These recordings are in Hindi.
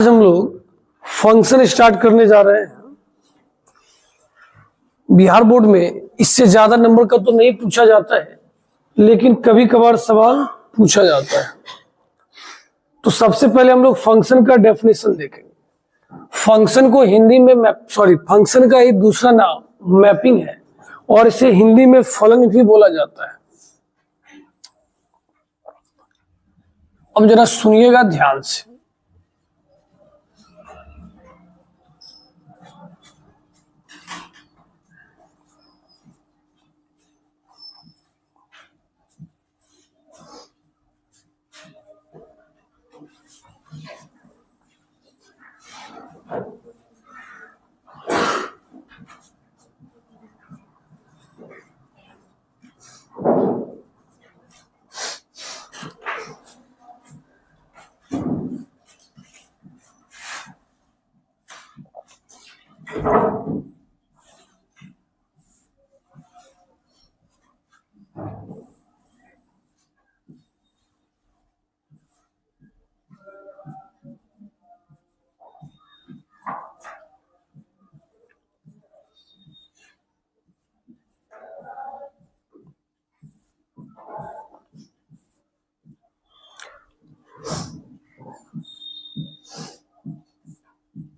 हम लोग फंक्शन स्टार्ट करने जा रहे हैं। बिहार बोर्ड में इससे ज्यादा नंबर का तो नहीं पूछा जाता है, लेकिन कभी कभार सवाल पूछा जाता है। तो सबसे पहले हम लोग फंक्शन का डेफिनेशन देखेंगे। फंक्शन को हिंदी में फंक्शन का एक दूसरा नाम मैपिंग है और इसे हिंदी में फलन भी बोला जाता है। अब जरा सुनिएगा ध्यान से।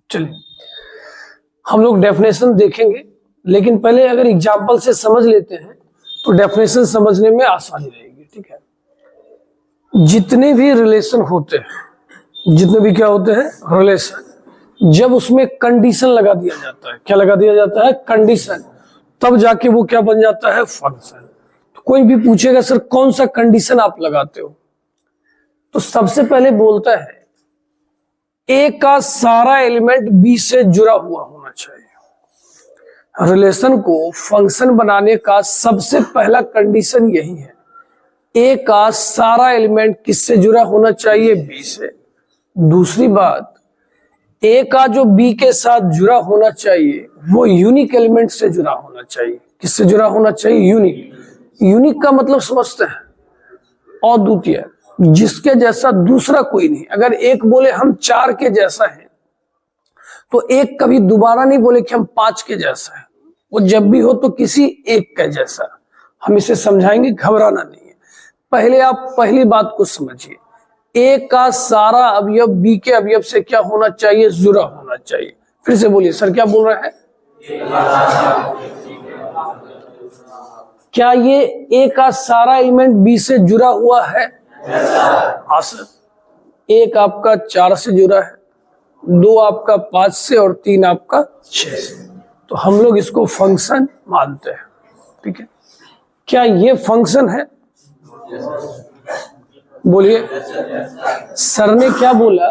चलिए हम लोग डेफिनेशन देखेंगे, लेकिन पहले अगर एग्जांपल से समझ लेते हैं तो डेफिनेशन समझने में आसानी रहेगी। ठीक है, जितने भी रिलेशन होते हैं, जितने भी क्या होते हैं रिलेशन, जब उसमें कंडीशन लगा दिया जाता है, क्या लगा दिया जाता है कंडीशन, तब जाके वो क्या बन जाता है फंक्शन। तो कोई भी पूछेगा सर कौन सा कंडीशन आप लगाते हो, तो सबसे पहले बोलता है ए का सारा एलिमेंट बी से जुड़ा हुआ होना चाहिए। रिलेशन को फंक्शन बनाने का सबसे पहला कंडीशन यही है, ए का सारा एलिमेंट किससे जुड़ा होना चाहिए बी से। दूसरी बात, ए का जो बी के साथ जुड़ा होना चाहिए वो यूनिक एलिमेंट से जुड़ा होना चाहिए। किससे जुड़ा होना चाहिए यूनिक। यूनिक का मतलब समझते हैं अद्वितीय, जिसके जैसा दूसरा कोई नहीं। अगर एक बोले हम 4 के जैसा है तो एक कभी दोबारा नहीं बोले कि हम 5 के जैसा है, वो जब भी हो तो किसी एक के जैसा। हम इसे समझाएंगे, घबराना नहीं है। पहले आप पहली बात को समझिए, ए का सारा अवयव बी के अवयव से क्या होना चाहिए जुड़ा होना चाहिए। फिर से बोलिए सर क्या बोल रहे हैं। क्या ये ए का सारा एलिमेंट बी से जुड़ा हुआ है? हाँ सर। एक आपका 4 से जुड़ा है, 2 आपका 5 से और 3 आपका 6 से। तो हम लोग इसको फंक्शन मानते हैं। ठीक है, क्या ये फंक्शन है? बोलिए। सर ने क्या बोला,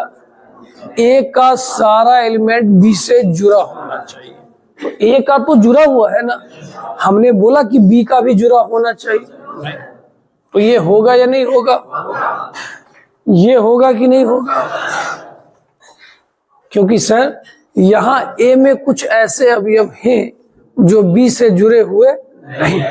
ए का सारा एलिमेंट बी से जुड़ा होना चाहिए। तो ए का तो जुड़ा हुआ है ना, हमने बोला कि बी का भी जुड़ा होना चाहिए। तो ये होगा या नहीं होगा? ये होगा कि नहीं होगा? क्योंकि सर यहां ए में कुछ ऐसे अवयव हैं जो बी से जुड़े हुए नहीं।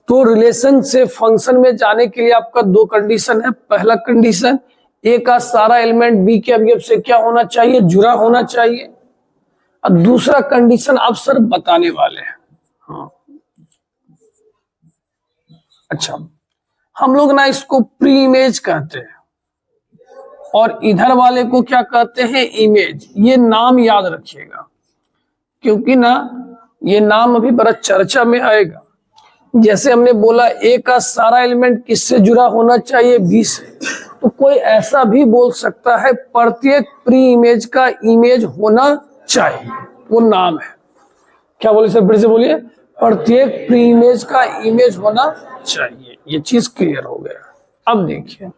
तो रिलेशन से फंक्शन में जाने के लिए आपका 2 कंडीशन है। पहला कंडीशन, ए का सारा एलिमेंट बी के अवयव से क्या होना चाहिए जुड़ा होना चाहिए। और दूसरा कंडीशन आप सर बताने वाले हैं। हाँ अच्छा, हम लोग ना इसको प्री इमेज कहते हैं और इधर वाले को क्या कहते हैं इमेज। ये नाम याद रखिएगा, क्योंकि ना ये नाम अभी बड़ा चर्चा में आएगा। जैसे हमने बोला ए का सारा एलिमेंट किससे जुड़ा होना चाहिए बी से, तो कोई ऐसा भी बोल सकता है प्रत्येक प्री इमेज का इमेज होना चाहिए, वो नाम है। क्या बोले सर फिर से बोलिए। प्रत्येक प्री इमेज का इमेज होना चाहिए। ये चीज क्लियर हो गया। अब देखिए,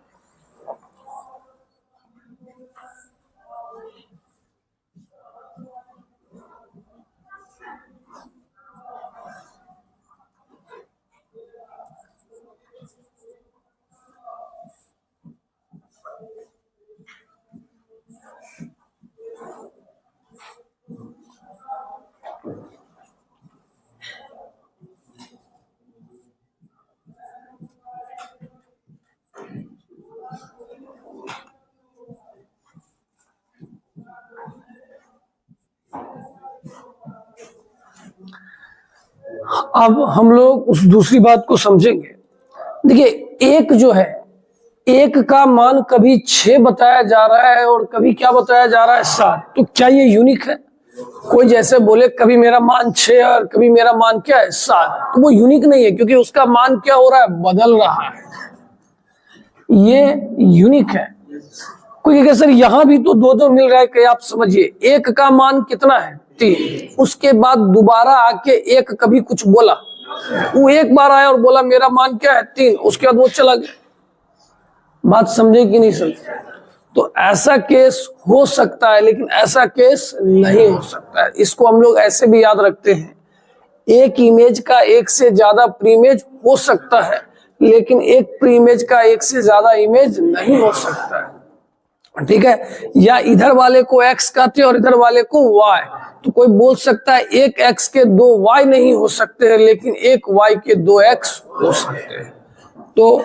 अब हम लोग उस दूसरी बात को समझेंगे। देखिए एक जो है, एक का मान कभी 6 बताया जा रहा है और कभी क्या बताया जा रहा है 7, तो क्या ये यूनिक है? कोई जैसे बोले कभी मेरा मान 6 और कभी मेरा मान क्या है 7, तो वो यूनिक नहीं है, क्योंकि उसका मान क्या हो रहा है, बदल रहा है। ये यूनिक है। कोई कहे सर यहाँ भी तो 2-2 मिल रहा है, कि आप समझिए एक का मान कितना है 3, उसके बाद दोबारा आके एक कभी कुछ बोला, वो एक बार आया और बोला मेरा मान क्या है 3, उसके बाद वो चला गया। बात समझे कि नहीं समझे? तो ऐसा केस हो सकता है, लेकिन ऐसा केस नहीं हो सकता है। इसको हम लोग ऐसे भी याद रखते हैं, एक इमेज का एक से ज्यादा प्रीइमेज हो सकता है, लेकिन एक प्रीइमेज का एक से ज्यादा इमेज नहीं हो सकता है। ठीक है? या इधर वाले को x कहते हैं और इधर वाले को y, तो कोई बोल सकता है एक x के 2 y नहीं हो सकते हैं, लेकिन एक y के 2 x हो सकते हैं। तो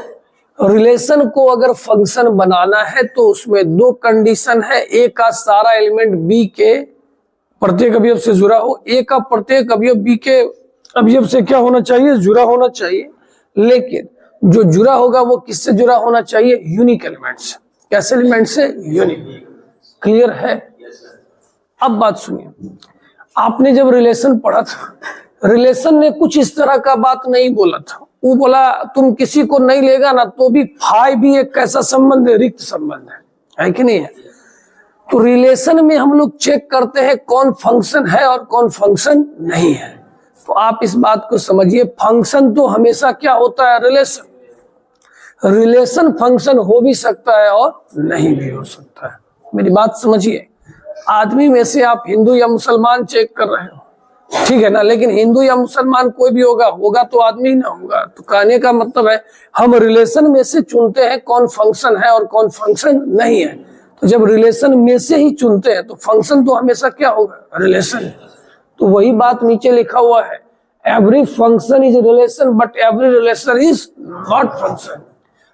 रिलेशन को अगर फंक्शन बनाना है तो उसमें 2 कंडीशन है, ए का सारा एलिमेंट बी के प्रत्येक अवयव से जुड़ा हो, ए का प्रत्येक अवयव बी के अवयव से क्या होना चाहिए, जुड़ा होना चाहिए। लेकिन जो जुड़ा होगा वो किससे जुड़ा होना चाहिए, यूनिक एलिमेंट से। कैसे एलिमेंट से, यूनिक। क्लियर है? अब बात सुनिए, आपने जब रिलेशन पढ़ा था, रिलेशन ने कुछ इस तरह का बात नहीं बोला था। वो बोला तुम किसी को नहीं लेगा ना तो भी फाई भी एक कैसा संबंध है, रिक्त संबंध है कि नहीं है? तो रिलेशन में हम लोग चेक करते हैं कौन फंक्शन है और कौन फंक्शन नहीं है। तो आप इस बात को समझिए, फंक्शन तो हमेशा क्या होता है, रिलेशन। रिलेशन फंक्शन हो भी सकता है और नहीं भी हो सकता है। मेरी बात समझिए, आदमी में से आप हिंदू या मुसलमान चेक कर रहे हो, ठीक है ना, लेकिन हिंदू या मुसलमान कोई भी होगा तो आदमी ना होगा। तो कहने का मतलब है हम रिलेशन में से चुनते हैं कौन फंक्शन है और कौन फंक्शन नहीं है। तो जब रिलेशन में से ही चुनते हैं तो फंक्शन तो हमेशा क्या होगा, रिलेशन। तो वही बात नीचे लिखा हुआ है, every function is relation but every relation is not function.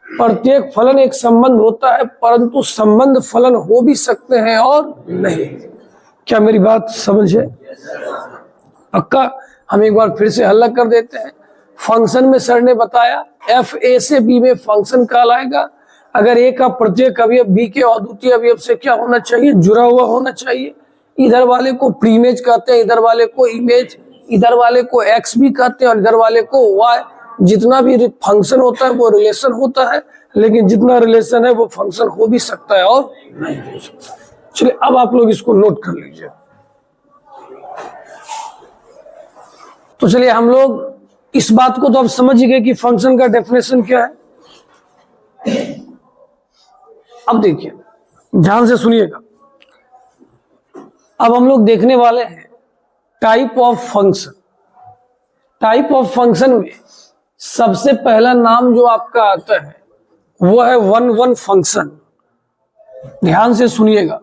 प्रत्येक फलन एक संबंध होता है, परंतु संबंध फलन हो भी सकते हैं और नहीं। क्या मेरी बात समझे? पक्का? हम एक बार फिर से हल्ला कर देते हैं। फंक्शन में सर ने बताया एफ ए से बी में फंक्शन कहलाएगा अगर ए का प्रत्येक अवयव बी के अद्वितीय अवयव से क्या होना चाहिए, जुड़ा हुआ होना चाहिए। इधर वाले को प्रीइमेज कहते हैं, इधर वाले को इमेज, इधर वाले को एक्स भी कहते हैं और इधर वाले को वाई। जितना भी फंक्शन होता है वो रिलेशन होता है, लेकिन जितना रिलेशन है वो फंक्शन हो भी सकता है और नहीं हो सकता। चलिए अब आप लोग इसको नोट कर लीजिए। तो चलिए हम लोग इस बात को तो अब समझ गए कि फंक्शन का डेफिनेशन क्या है। अब देखिए ध्यान से सुनिएगा, अब हम लोग देखने वाले हैं type of function. Type of function में सबसे पहला नाम जो आपका आता है वो है 1-1 फंक्शन। ध्यान से सुनिएगा,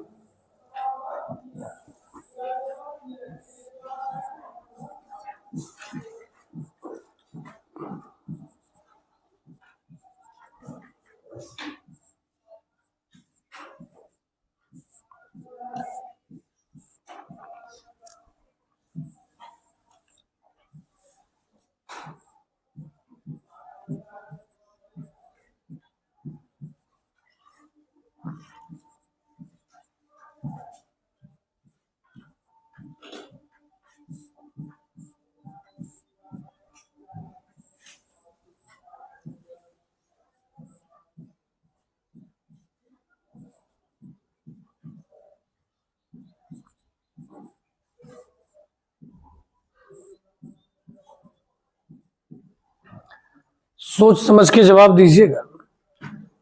सोच समझ के जवाब दीजिएगा।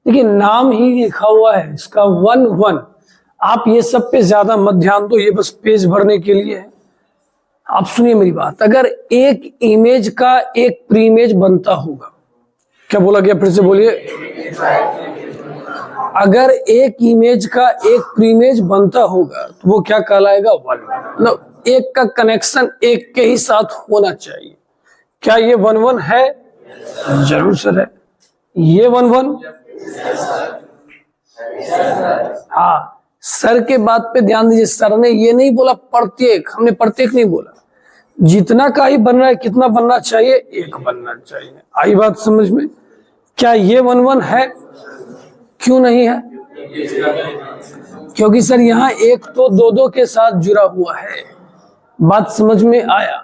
देखिए नाम ही लिखा हुआ है इसका 1-1। आप ये सब पे ज्यादा मत ध्यान दो, ये बस पेज भरने के लिए है। आप सुनिए मेरी बात, अगर एक इमेज का एक प्रीइमेज बनता होगा, क्या बोला गया फिर से बोलिए, अगर एक इमेज का एक प्रीइमेज बनता होगा तो वो क्या कहलाएगा, 1। मतलब एक का कनेक्शन एक के ही साथ होना चाहिए। क्या ये 1-1 है? जरूर सर है। ये 1-1, हाँ सर के बात पे ध्यान दीजिए। सर ने ये नहीं बोला प्रत्येक, हमने प्रत्येक नहीं बोला, जितना का ही बन रहा है, कितना बनना चाहिए, एक बनना चाहिए। आई बात समझ में? क्या ये 1 1 है? क्यों नहीं है? क्योंकि सर यहाँ एक तो 2 2 के साथ जुड़ा हुआ है। बात समझ में आया?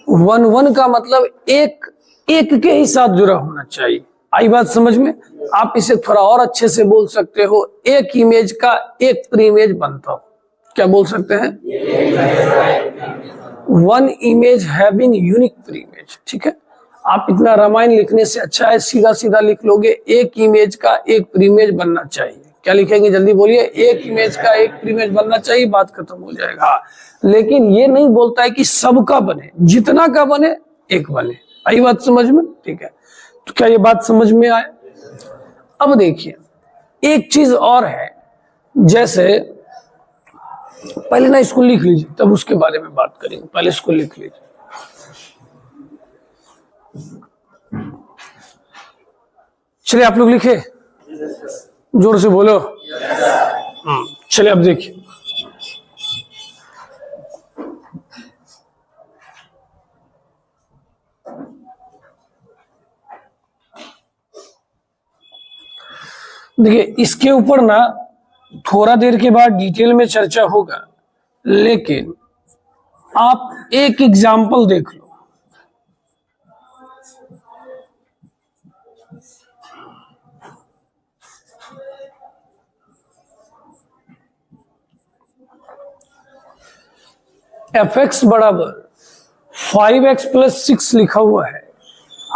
1 1 का मतलब एक एक के ही साथ जुड़ा होना चाहिए। आई बात समझ में? आप इसे थोड़ा और अच्छे से बोल सकते हो, एक इमेज का एक प्रीइमेज बनता हो। क्या बोल सकते हैं? One image having unique preimage. ठीक है, आप इतना रामायण लिखने से अच्छा है सीधा सीधा लिख लोगे, एक इमेज का एक प्रीइमेज बनना चाहिए। क्या लिखेंगे जल्दी बोलिए? एक इमेज का एक प्रीइमेज बनना चाहिए, बात खत्म हो जाएगा। लेकिन ये नहीं बोलता है कि सबका बने, जितना का बने एक बने। आई बात समझ में? ठीक है, तो क्या ये बात समझ में आए? अब देखिए एक चीज और है, जैसे पहले ना इसको लिख लीजिए, तब उसके बारे में बात करेंगे। पहले इसको लिख लीजिए। चलिए आप लोग लिखे, जोर से बोलो। चलिए अब देखिए, देखिए इसके ऊपर ना थोड़ा देर के बाद डिटेल में चर्चा होगा, लेकिन आप एक एग्जाम्पल देख लो। fx बराबर 5x प्लस 6 लिखा हुआ है।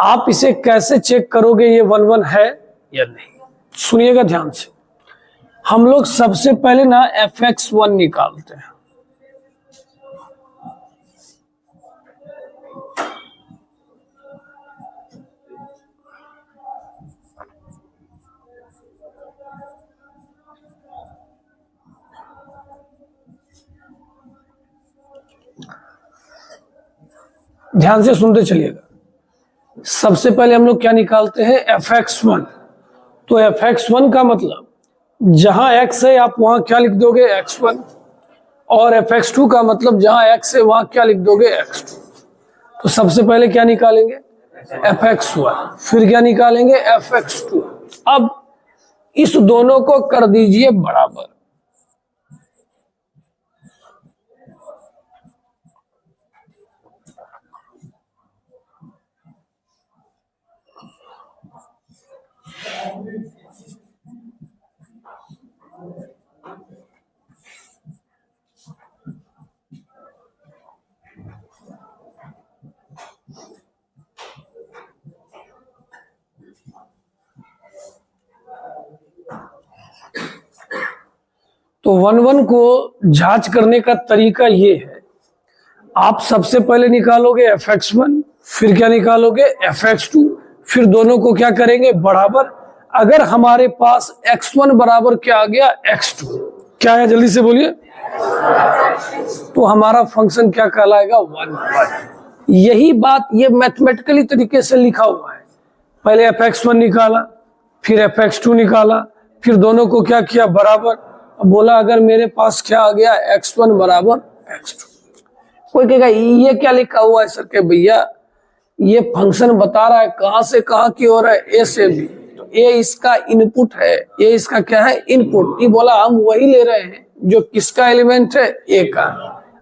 आप इसे कैसे चेक करोगे ये 1 1 है या नहीं? सुनिएगा ध्यान से। हम लोग सबसे पहले ना fx1 निकालते हैं। ध्यान से सुनते चलिएगा। सबसे पहले हम लोग क्या निकालते हैं? fx1। तो fx1 का मतलब जहां x है आप वहां क्या लिख दोगे? x1। और fx2 का मतलब जहां x है वहां क्या लिख दोगे? x2। तो सबसे पहले क्या निकालेंगे? fx1, फिर क्या निकालेंगे? fx2। अब इस दोनों को कर दीजिए बराबर। तो 1 1 को जांच करने का तरीका ये है, आप सबसे पहले निकालोगे fx1, फिर क्या निकालोगे? fx2, फिर दोनों को क्या करेंगे? बराबर। अगर हमारे पास x1 बराबर क्या आ गया? x2। क्या है जल्दी से बोलिए? तो हमारा फंक्शन क्या कहलाएगा? 1 1। यही बात ये मैथमेटिकली तरीके से लिखा हुआ है। पहले fx1 निकाला, फिर fx2 निकाला, फिर दोनों को क्या किया? बराबर। बोला अगर मेरे पास क्या आ गया? x1 बराबर x2। कोई कहेगा ये क्या लिखा हुआ है सर के? भैया ये फंक्शन बता रहा है कहां से कहां की ओर है, ए से बी। तो ए इसका इनपुट है, ए इसका क्या है? इनपुट। ये बोला हम वही ले रहे हैं जो किसका एलिमेंट है? ए का।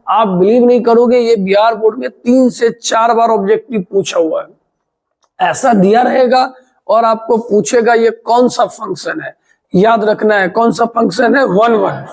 आप बिलीव नहीं करोगे, ये बिहार बोर्ड में 3 से 4 बार ऑब्जेक्टिव पूछा हुआ है। ऐसा दिया रहेगा और आपको पूछेगा ये कौन सा फंक्शन है। याद रखना है कौन सा फंक्शन है? 1 1।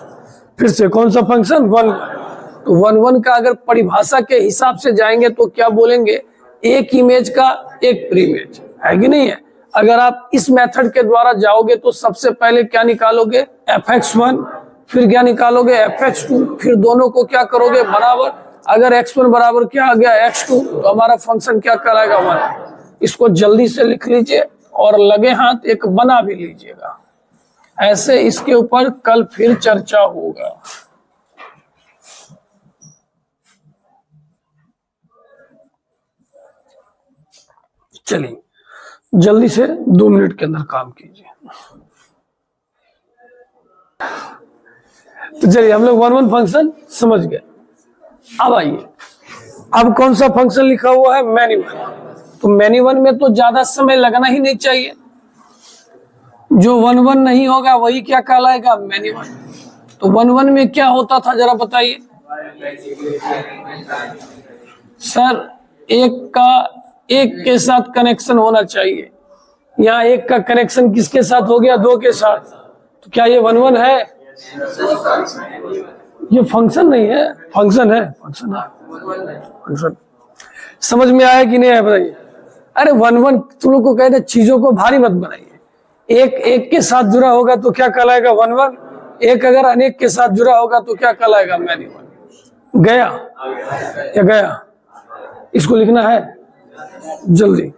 फिर से कौन सा फंक्शन? 1 1। तो 1 1 का अगर परिभाषा के हिसाब से जाएंगे तो क्या बोलेंगे? एक इमेज का एक प्रीइमेज, है कि नहीं है? अगर आप इस मेथड के द्वारा जाओगे तो सबसे पहले क्या निकालोगे? fx1, फिर क्या निकालोगे? fx2, फिर दोनों को क्या करोगे? बराबर। अगर x1 बराबर क्या आ गया? x2, तो हमारा फंक्शन क्या कहलाएगा? 1। इसको जल्दी से लिख लीजिए और लगे हाथ एक बना भी लीजिएगा। ऐसे इसके ऊपर कल फिर चर्चा होगा। चलिए जल्दी से 2 मिनट के अंदर काम कीजिए। तो चलिए हम लोग 1 1 फंक्शन समझ गए। अब आइए अब कौन सा फंक्शन लिखा हुआ है? Many one. तो मैनी वन में तो ज्यादा समय लगना ही नहीं चाहिए। जो वन वन नहीं होगा वही क्या कहलाएगा? Many one. तो वन वन में क्या होता था जरा बताइए सर। एक के साथ कनेक्शन होना चाहिए। यहाँ एक का कनेक्शन किसके साथ हो गया? दो के साथ। तो क्या ये वन वन है? ये फंक्शन नहीं है, फंक्शन है, फंक्शन है, फंक्शन। समझ में आया कि नहीं आया बताइए? अरे वन वन तुम लोग को कहते चीजों को भारी मत बनाइए। एक के साथ जुड़ा होगा तो क्या कहलाएगा? One one. एक अगर अनेक के साथ जुड़ा होगा तो क्या कहलाएगा? Many one. गया या गया? इसको लिखना है जल्दी।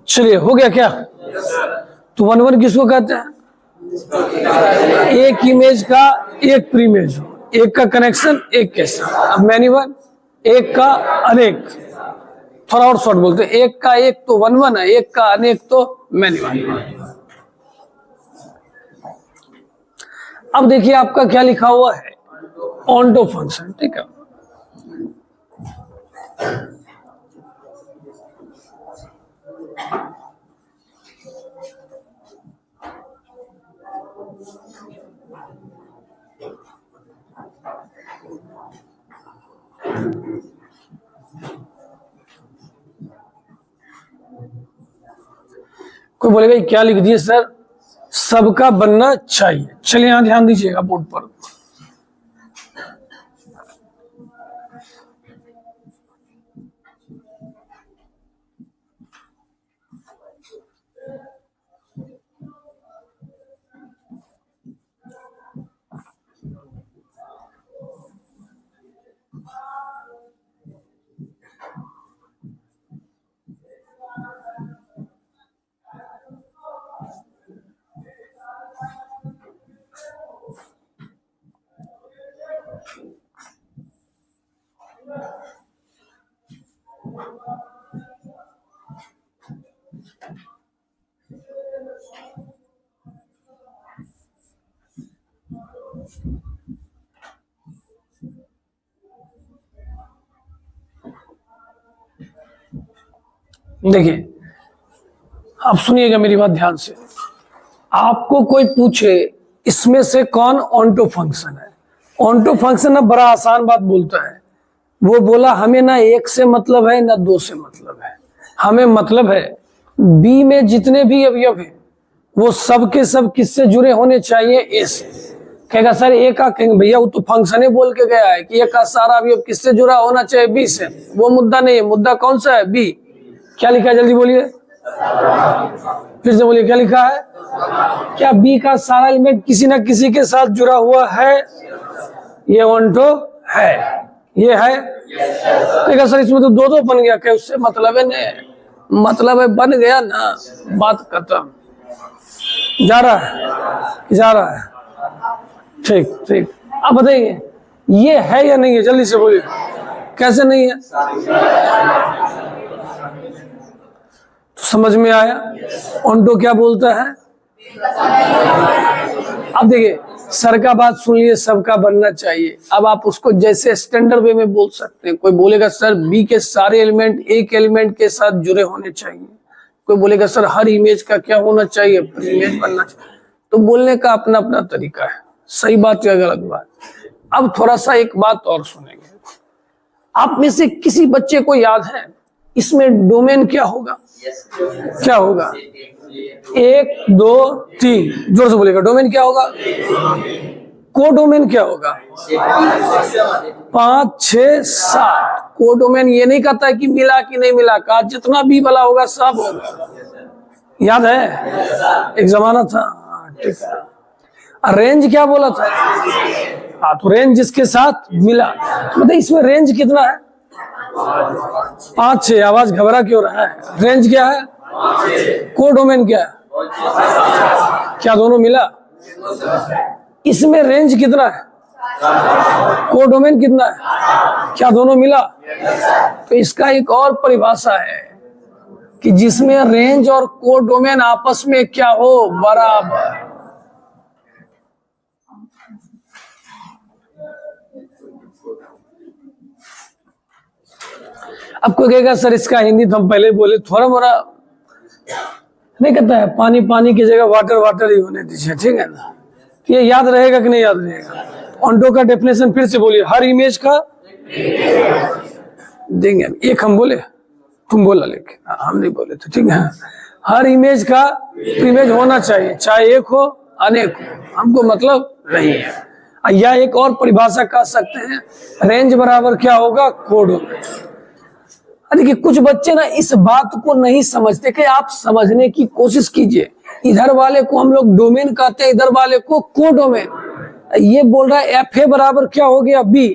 चलिए हो गया क्या? तो वन वन किसको कहते हैं? एक इमेज का एक प्रीमेज हो, एक का कनेक्शन एक के साथ। अब मैनी वन एक का अनेक, थोड़ा और शॉर्ट बोलते हैं, एक का एक तो वन वन है, एक का अनेक तो मैनी वन। अब देखिए आपका क्या लिखा हुआ है? Onto function. ठीक है, कोई बोलेगा क्या लिख दिए सर? सबका बनना चाहिए। चलिए यहां ध्यान दीजिएगा बोर्ड पर। देखिए आप सुनिएगा मेरी बात ध्यान से। आपको कोई पूछे इसमें से कौन ऑन्टो फंक्शन है? ऑन्टो फंक्शन ना बड़ा आसान बात बोलता है। वो बोला हमें ना एक से मतलब है ना दो से मतलब है, हमें मतलब है बी में जितने भी अवयव है वो सब के सब किससे जुड़े होने चाहिए? ए से। कहेगा सर ए का, कहेंगे भैया वो तो फंक्शन ही बोल के गया है कि ए का सारा अवयव किससे जुड़ा होना चाहिए? बी से। वो मुद्दा नहीं है, मुद्दा कौन सा है? बी। क्या लिखा है जल्दी बोलिए, फिर से बोलिए क्या लिखा है? क्या बी का सारा एलिमेंट किसी ना किसी के साथ जुड़ा हुआ है? ये ऑन्टो है, ये है। देखा सर इसमें तो दो दो बन गया, क्या उससे मतलब है? नहीं मतलब है, बन गया ना, बात खत्म। जा रहा है, जा रहा है, ठीक ठीक। अब बताइए ये है या नहीं है? जल्दी से बोलिए, कैसे नहीं है? तो समझ में आया ऑन्टो क्या बोलता है? अब देखिए सर का बात सुन लिए, सबका बनना चाहिए। अब आप उसको जैसे स्टैंडर्ड वे में बोल सकते हैं। कोई बोलेगा सर बी के सारे एलिमेंट एक एलिमेंट के साथ जुड़े होने चाहिए। कोई बोलेगा सर हर इमेज का क्या होना चाहिए? इमेज बनना चाहिए। तो बोलने का अपना अपना तरीका है, सही बात या गलत बात। अब थोड़ा सा एक बात और सुनेंगे। आप में से किसी बच्चे को याद है इसमें डोमेन क्या होगा? क्या होगा? 1 2 3, जोर से बोलेगा। डोमेन क्या होगा? कोडोमेन क्या होगा? 5 6 7। कोडोमेन ये नहीं कहता है कि मिला कि नहीं मिला, कहा जितना भी वाला होगा सब होगा। याद है एक जमाना था, ठीक है। रेंज क्या बोला था? हाँ, तो रेंज जिसके साथ मिला। मतलब इसमें रेंज कितना है? 5 6। आवाज घबरा क्यों रहा है? रेंज क्या है? कोडोमेन क्या है? क्या दोनों मिला? इसमें रेंज कितना है? कोडोमेन कितना है? क्या दोनों मिला? तो इसका एक और परिभाषा है कि जिसमें रेंज और कोडोमेन आपस में क्या हो? बराबर। अब कोई कहेगा सर इसका हिंदी तो हम पहले बोले, थोड़ा मोड़ा नहीं कहता है, पानी पानी की जगह वाटर वाटर ही होने दीजिए, ठीक है ना। ये याद रहेगा कि नहीं याद रहेगा? ऑन्टो का डेफिनेशन फिर से बोलिए। हर इमेज का देंगे एक, हम बोले तुम बोला, लेकिन हम नहीं बोले तो ठीक है। हर इमेज का इमेज होना चाहिए, चाहे एक हो अनेक हो, हमको मतलब नहीं है। या एक और परिभाषा कह सकते हैं, रेंज बराबर क्या होगा, कोड होगा। देखिए कुछ बच्चे ना इस बात को नहीं समझते, कि आप समझने की कोशिश कीजिए। इधर वाले को हम लोग डोमेन कहते हैं, इधर वाले को कोडोमेन। ये बोल रहा है एफ ए बराबर क्या हो गया, बी।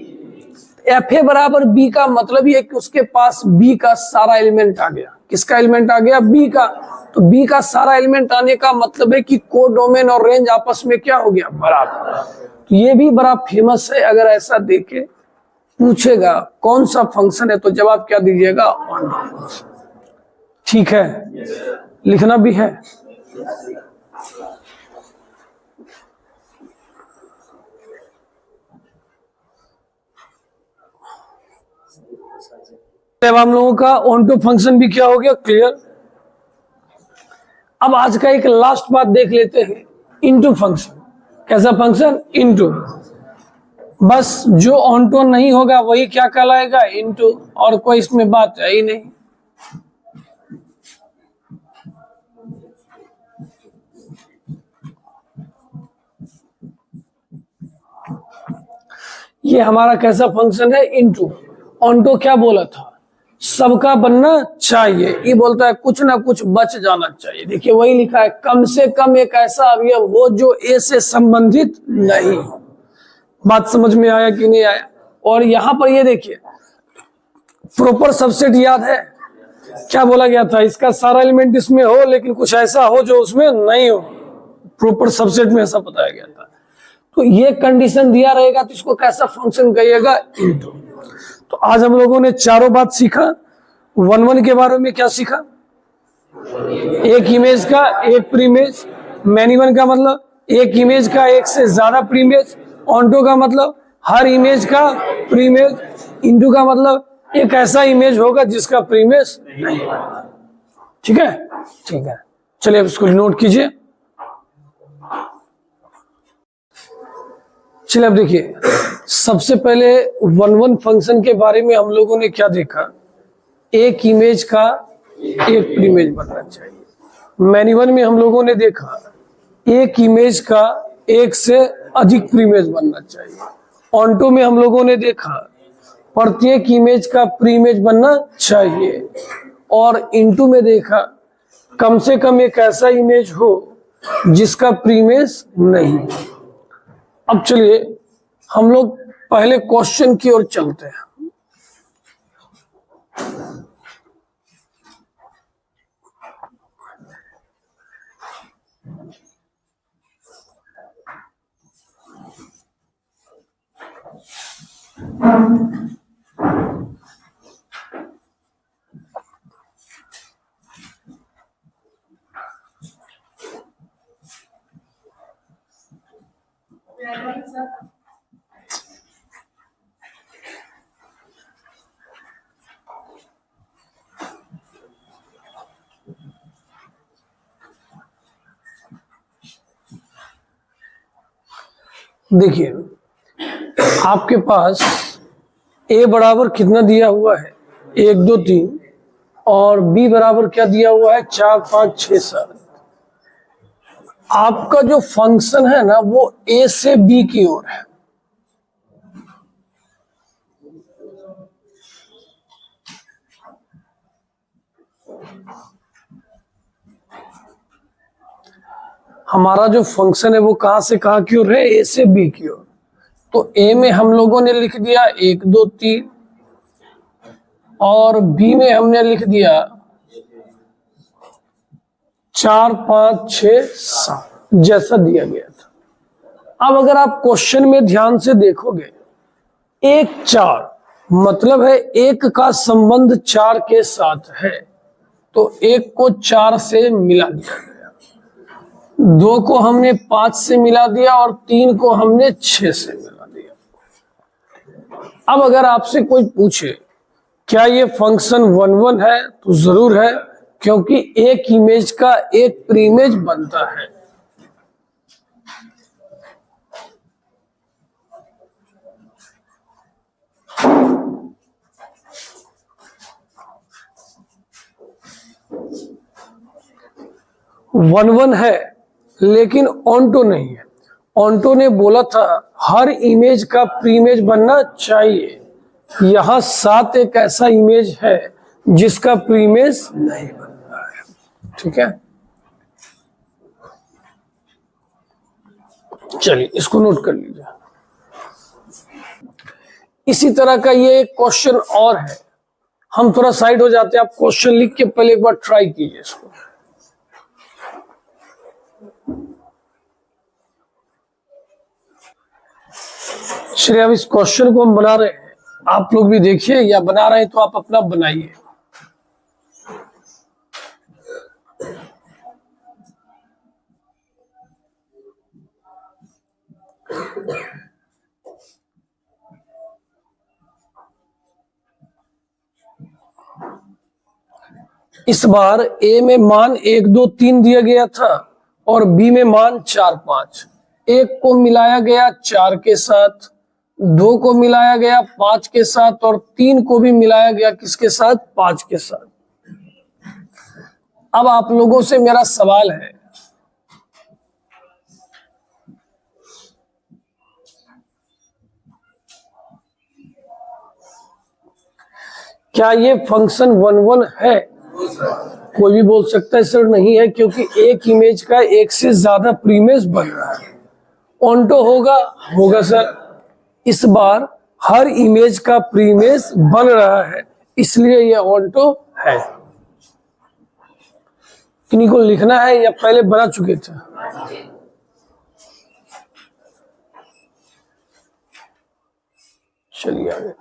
एफ ए बराबर बी का मतलब ये कि उसके पास बी का सारा एलिमेंट आ गया। किसका एलिमेंट आ गया, बी का। तो बी का सारा एलिमेंट आने का मतलब है कि कोडोमेन और रेंज आपस में क्या हो गया, बराबर। तो ये भी बड़ा फेमस है। अगर ऐसा देखे पूछेगा कौन सा फंक्शन है, तो जवाब क्या दीजिएगा, ऑन। ठीक है, लिखना भी है। अब हम लोगों का ऑन टू फंक्शन भी क्या हो गया, क्लियर। अब आज का एक लास्ट बात देख लेते हैं, इनटू फंक्शन। कैसा फंक्शन, इनटू। बस जो ऑन टू नहीं होगा वही क्या कहलाएगा, इनटू, और कोई इसमें बात है ही नहीं। ये हमारा कैसा फंक्शन है, इनटू। ऑन टू क्या बोला था, सबका बनना चाहिए। ये बोलता है कुछ ना कुछ बच जाना चाहिए। देखिए वही लिखा है, कम से कम एक ऐसा अवयव हो जो ए से संबंधित नहीं हो। बात समझ में आया कि नहीं आया? और यहां पर ये देखिए प्रॉपर सबसेट याद है, क्या बोला गया था, इसका सारा एलिमेंट इसमें हो लेकिन कुछ ऐसा हो जो उसमें नहीं हो। प्रॉपर सबसेट में ऐसा बताया गया था। तो ये कंडीशन दिया रहेगा तो इसको कैसा फंक्शन कहिएगा, इनटू। तो आज हम लोगों ने चारों बात सीखा। 1-1 के बारे में क्या सीखा, एक इमेज का एक प्रीइमेज। मैनी वन का मतलब एक इमेज का एक से ज्यादा प्रीइमेज। ऑन्टो का मतलब हर इमेज का प्रीइमेज। इनटू का मतलब एक ऐसा इमेज होगा जिसका प्रीइमेज नहीं। ठीक है, ठीक है, चलिए अब इसको नोट कीजिए। चलिए अब देखिए, सबसे पहले 1-1 फंक्शन के बारे में हम लोगों ने क्या देखा, एक इमेज का एक प्रीइमेज बनना चाहिए। मैनी वन में हम लोगों ने देखा एक इमेज का एक से अधिक प्रीइमेज बनना चाहिए। ऑन्टो में हम लोगों ने देखा प्रत्येक इमेज का प्रीइमेज बनना चाहिए। और इनटू में देखा कम से कम एक ऐसा इमेज हो जिसका प्रीइमेज नहीं। अब चलिए हम लोग पहले क्वेश्चन की ओर चलते हैं। देखिए आपके पास a बराबर कितना दिया हुआ है, 1 2 3, और b बराबर क्या दिया हुआ है, 4 5 6 7। आपका जो फंक्शन है ना वो a से b की ओर है। हमारा जो फंक्शन है वो कहां से कहां की ओर है, ए से बी की ओर। तो ए में हम लोगों ने लिख दिया 1 2 3, और बी में हमने लिख दिया 4 5 6 7 जैसा दिया गया था। अब अगर आप क्वेश्चन में ध्यान से देखोगे, 1 4 मतलब है 1 का संबंध 4 के साथ है, तो 1 को 4 से मिला दिया गया, 2 को हमने 5 से मिला दिया, और 3 को हमने 6 से मिला दिया। अब अगर आपसे कोई पूछे क्या ये फंक्शन 1 1 है? तो जरूर है, क्योंकि एक इमेज का एक प्रीइमेज बनता है। वन वन है लेकिन ऑन्टो नहीं है। ऑन्टो ने बोला था हर इमेज का प्रीइमेज बनना चाहिए। यहां 7 एक ऐसा इमेज है जिसका प्रीइमेज नहीं बन रहा है। ठीक है, चलिए इसको नोट कर लीजिए। इसी तरह का ये एक क्वेश्चन और है। हम थोड़ा साइड हो जाते हैं, आप क्वेश्चन लिख के पहले एक बार ट्राई कीजिए इसको। चलिए अब इस क्वेश्चन को हम बना रहे हैं, आप लोग भी देखिए, या बना रहे हैं तो आप अपना बनाइए। इस बार ए में मान 1 2 3 दिया गया था और बी में मान 4 5। एक को मिलाया गया 4 के साथ, 2 को मिलाया गया 5 के साथ और 3 को भी मिलाया गया किसके साथ? 5 के साथ। अब आप लोगों से मेरा सवाल है, क्या ये फंक्शन 1 1 है? कोई भी बोल सकता है सर नहीं है, क्योंकि एक इमेज का एक से ज्यादा प्रीइमेज बन रहा है। ऑन्टो होगा? होगा सर। इस बार हर इमेज का प्रीइमेज बन रहा है, इसलिए ये ऑन्टो है। किन्हीं को लिखना है या पहले बना चुके थे? चलिए आगे।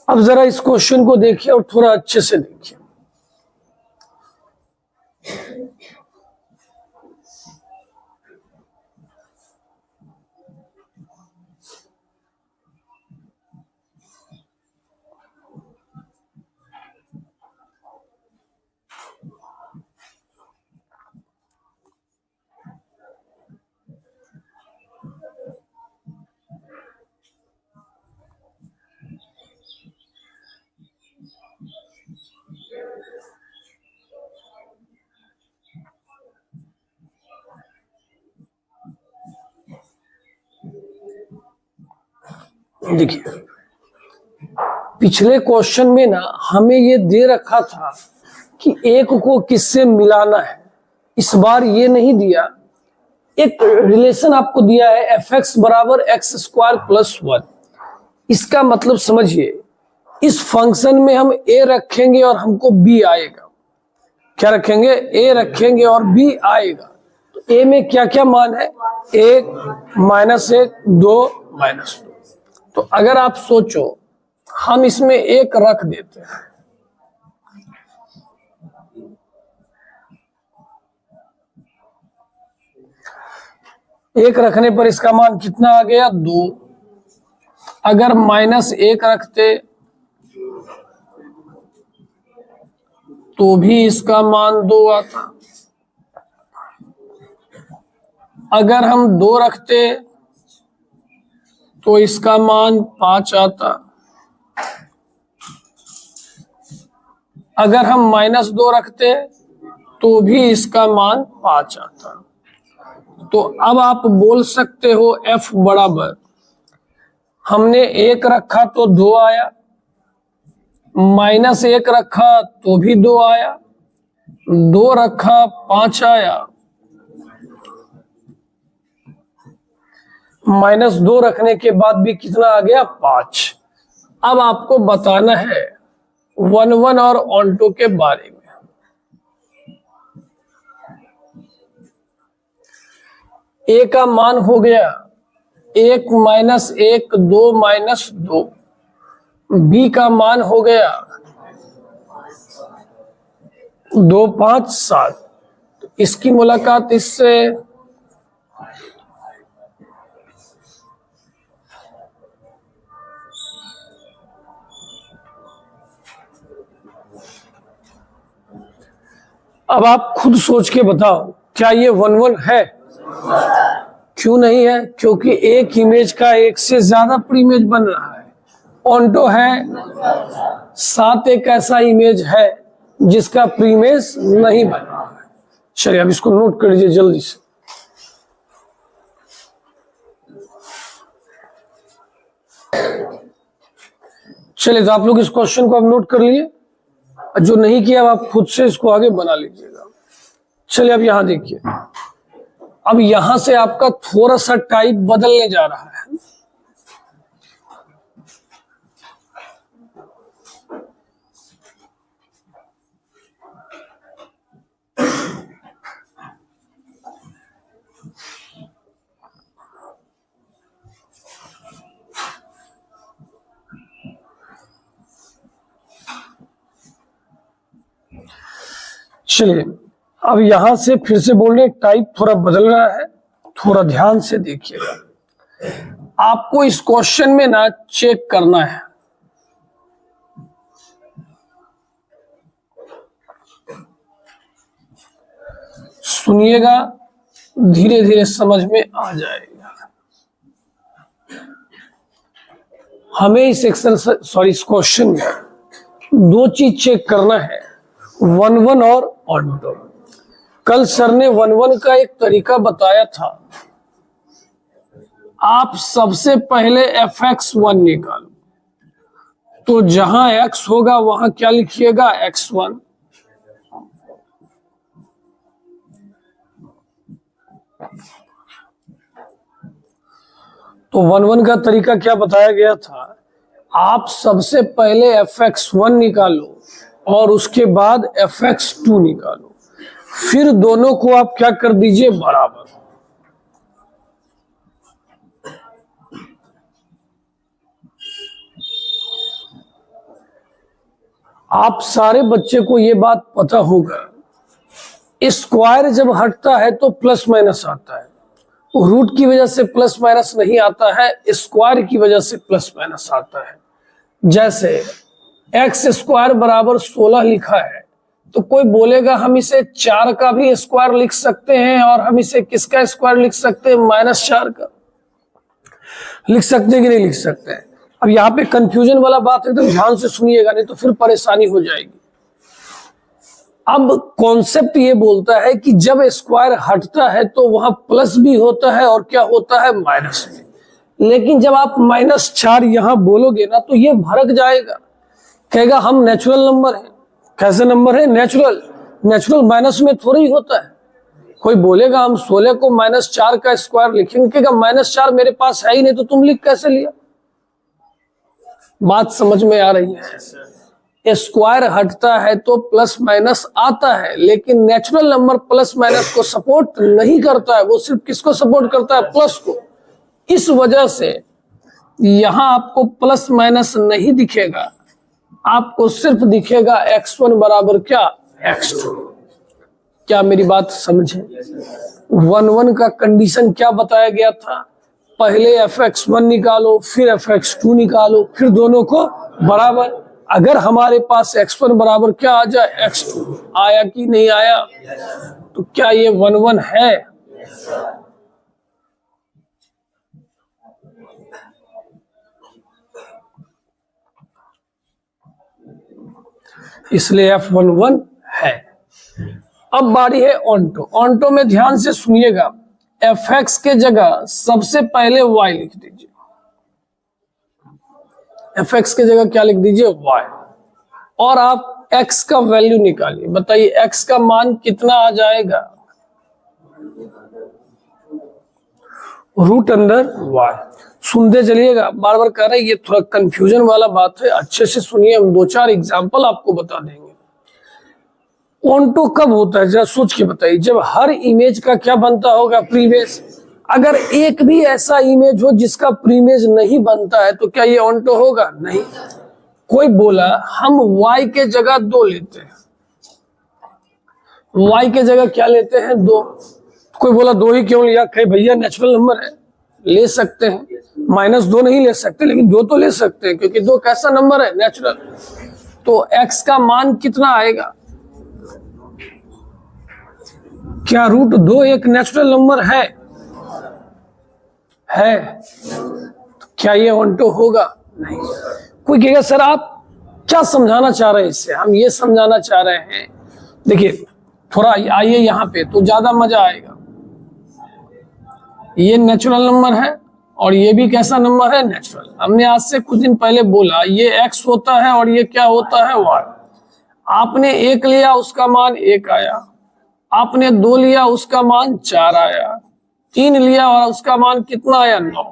अब जरा इस क्वेश्चन को देखिए और थोड़ा अच्छे से देखिए। देखिए पिछले क्वेश्चन में ना हमें ये दे रखा था कि एक को किससे मिलाना है। इस बार ये नहीं दिया, एक रिलेशन आपको दिया है एफ(x) बराबर x² प्लस 1। इसका मतलब समझिए, इस फंक्शन में हम a रखेंगे और हमको b आएगा। क्या रखेंगे? a रखेंगे और b आएगा। तो a में क्या क्या मान है? 1 -1 2 -2। तो अगर आप सोचो हम इसमें 1 रख देते हैं, एक रखने पर इसका मान कितना आ गया? 2। अगर -1 रखते तो भी इसका मान 2 आता। अगर हम 2 रखते तो इसका मान 5 आता। अगर हम -2 रखते तो भी इसका मान 5 आता। तो अब आप बोल सकते हो f बराबर, हमने 1 रखा तो 2 आया, -1 रखा तो भी 2 आया, 2 रखा 5 आया, -2 रखने के बाद भी कितना आ गया? 5। अब आपको बताना है 1 1 और ऑन्टो के बारे में। a का मान हो गया 1 -1 2 -2। b का मान हो गया 2 5 7। इसकी मुलाकात इससे अब आप खुद सोच के बताओ, क्या ये 1 1 है? क्यों नहीं है? क्योंकि एक इमेज का एक से ज्यादा प्रीइमेज बन रहा है। ऑन्टो है, 7 एक ऐसा इमेज है जिसका प्रीइमेज नहीं बन रहा है। चलिए अब इसको नोट कर लीजिए जल्दी से। चलिए तो आप लोग इस क्वेश्चन को अब नोट कर लिए, जो नहीं किया आप खुद से इसको आगे बना लीजिएगा। चलिए अब यहां देखिए, अब यहां से आपका थोड़ा सा टाइप बदलने जा रहा है। चलिए अब यहां से फिर से बोल रहे, टाइप थोड़ा बदल रहा है, थोड़ा ध्यान से देखिएगा। आपको इस क्वेश्चन में ना चेक करना है, सुनिएगा, धीरे धीरे समझ में आ जाएगा। हमें इस इस क्वेश्चन में 2 चीज चेक करना है, 1 1 और ऑन्टो। कल सर ने 1 1 का एक तरीका बताया था। आप सबसे पहले fx1 निकालो, तो जहां x होगा वहां क्या लिखिएगा? x1। तो 1 1 का तरीका क्या बताया गया था? आप सबसे पहले fx1 निकालो और उसके बाद fx2 निकालो, फिर दोनों को आप क्या कर दीजिए? बराबर। आप सारे बच्चे को ये बात पता होगा, स्क्वायर जब हटता है तो प्लस माइनस आता है, रूट की वजह से प्लस माइनस नहीं आता है, स्क्वायर की वजह से प्लस माइनस आता है। जैसे एक्स स्क्वायर बराबर 16 लिखा है, तो कोई बोलेगा हम इसे 4 का भी स्क्वायर लिख सकते हैं, और हम इसे किसका स्क्वायर लिख सकते हैं? -4 का। लिख सकते हैं कि नहीं लिख सकते हैं? अब यहाँ पे कंफ्यूजन वाला बात एकदम ध्यान से सुनिएगा, नहीं तो फिर परेशानी हो जाएगी। अब कॉन्सेप्ट ये बोलता है कि जब स्क्वायर हटता है तो वहां प्लस भी होता है और क्या होता है? माइनस भी। लेकिन जब आप -4 यहां बोलोगे ना, तो ये भड़क जाएगा, कहेगा हम नेचुरल नंबर है। कैसे नंबर है? नेचुरल। नेचुरल माइनस में थोड़ा ही होता है। कोई बोलेगा हम 16 को -4 का स्क्वायर लिखेंगे, कहेगा -4 मेरे पास है ही नहीं, तो तुम लिख कैसे लिया? बात समझ में आ रही है? स्क्वायर हटता है तो प्लस माइनस आता है, लेकिन नेचुरल नंबर प्लस माइनस को सपोर्ट नहीं करता है, वो सिर्फ किसको सपोर्ट करता है? प्लस को। इस वजह से यहां आपको प्लस माइनस नहीं दिखेगा, आपको सिर्फ दिखेगा x1 बराबर क्या? x2। क्या मेरी बात समझे? 1 1 का कंडीशन क्या बताया गया था? पहले fx1 निकालो, फिर fx2 निकालो, फिर दोनों को बराबर। अगर हमारे पास x1 बराबर क्या आ जाए? x2। आया कि नहीं आया? तो क्या ये 1 1 है? इसलिए f11 है। अब बारी है ऑन्टो। ऑन्टो में ध्यान से सुनिएगा, fx के जगह सबसे पहले y लिख दीजिए। fx के जगह क्या लिख दीजिए? y। और आप x का वैल्यू निकालिए। बताइए x का मान कितना आ जाएगा? √y। सुनते चलिएगा, बार बार कह रहे हैं, ये थोड़ा कंफ्यूजन वाला बात है, अच्छे से सुनिए, हम 2-4 एग्जाम्पल आपको बता देंगे। ऑन्टो कब होता है जरा सोच के बताइए? जब हर इमेज का क्या बनता होगा? प्रीमेज। अगर एक भी ऐसा इमेज हो जिसका प्रीमेज नहीं बनता है, तो क्या ये ऑन्टो होगा? नहीं। कोई बोला हम y के जगह 2 लेते हैं, y के जगह क्या लेते हैं? 2। कोई बोला 2 ही क्यों लिया? कहे भैया नेचुरल नंबर है, ले सकते हैं, -2 नहीं ले सकते, लेकिन 2 तो ले सकते हैं, क्योंकि 2 कैसा नंबर है? नेचुरल। तो x का मान कितना आएगा? क्या √2 एक नेचुरल नंबर है? तो क्या ये ऑन्टो होगा? नहीं। कोई कहेगा सर आप क्या समझाना चाह रहे हैं इससे? हम ये समझाना चाह रहे हैं, देखिए थोड़ा आइए यहाँ पे तो ज्यादा मजा आएगा। ये नेचुरल नंबर है और ये भी कैसा नंबर है? नेचुरल। हमने आज से कुछ दिन पहले बोला ये x होता है और ये क्या होता है? y। आपने 1 लिया उसका मान 1 आया, आपने 2 लिया उसका मान 4 आया, 3 लिया और उसका मान कितना आया? 9।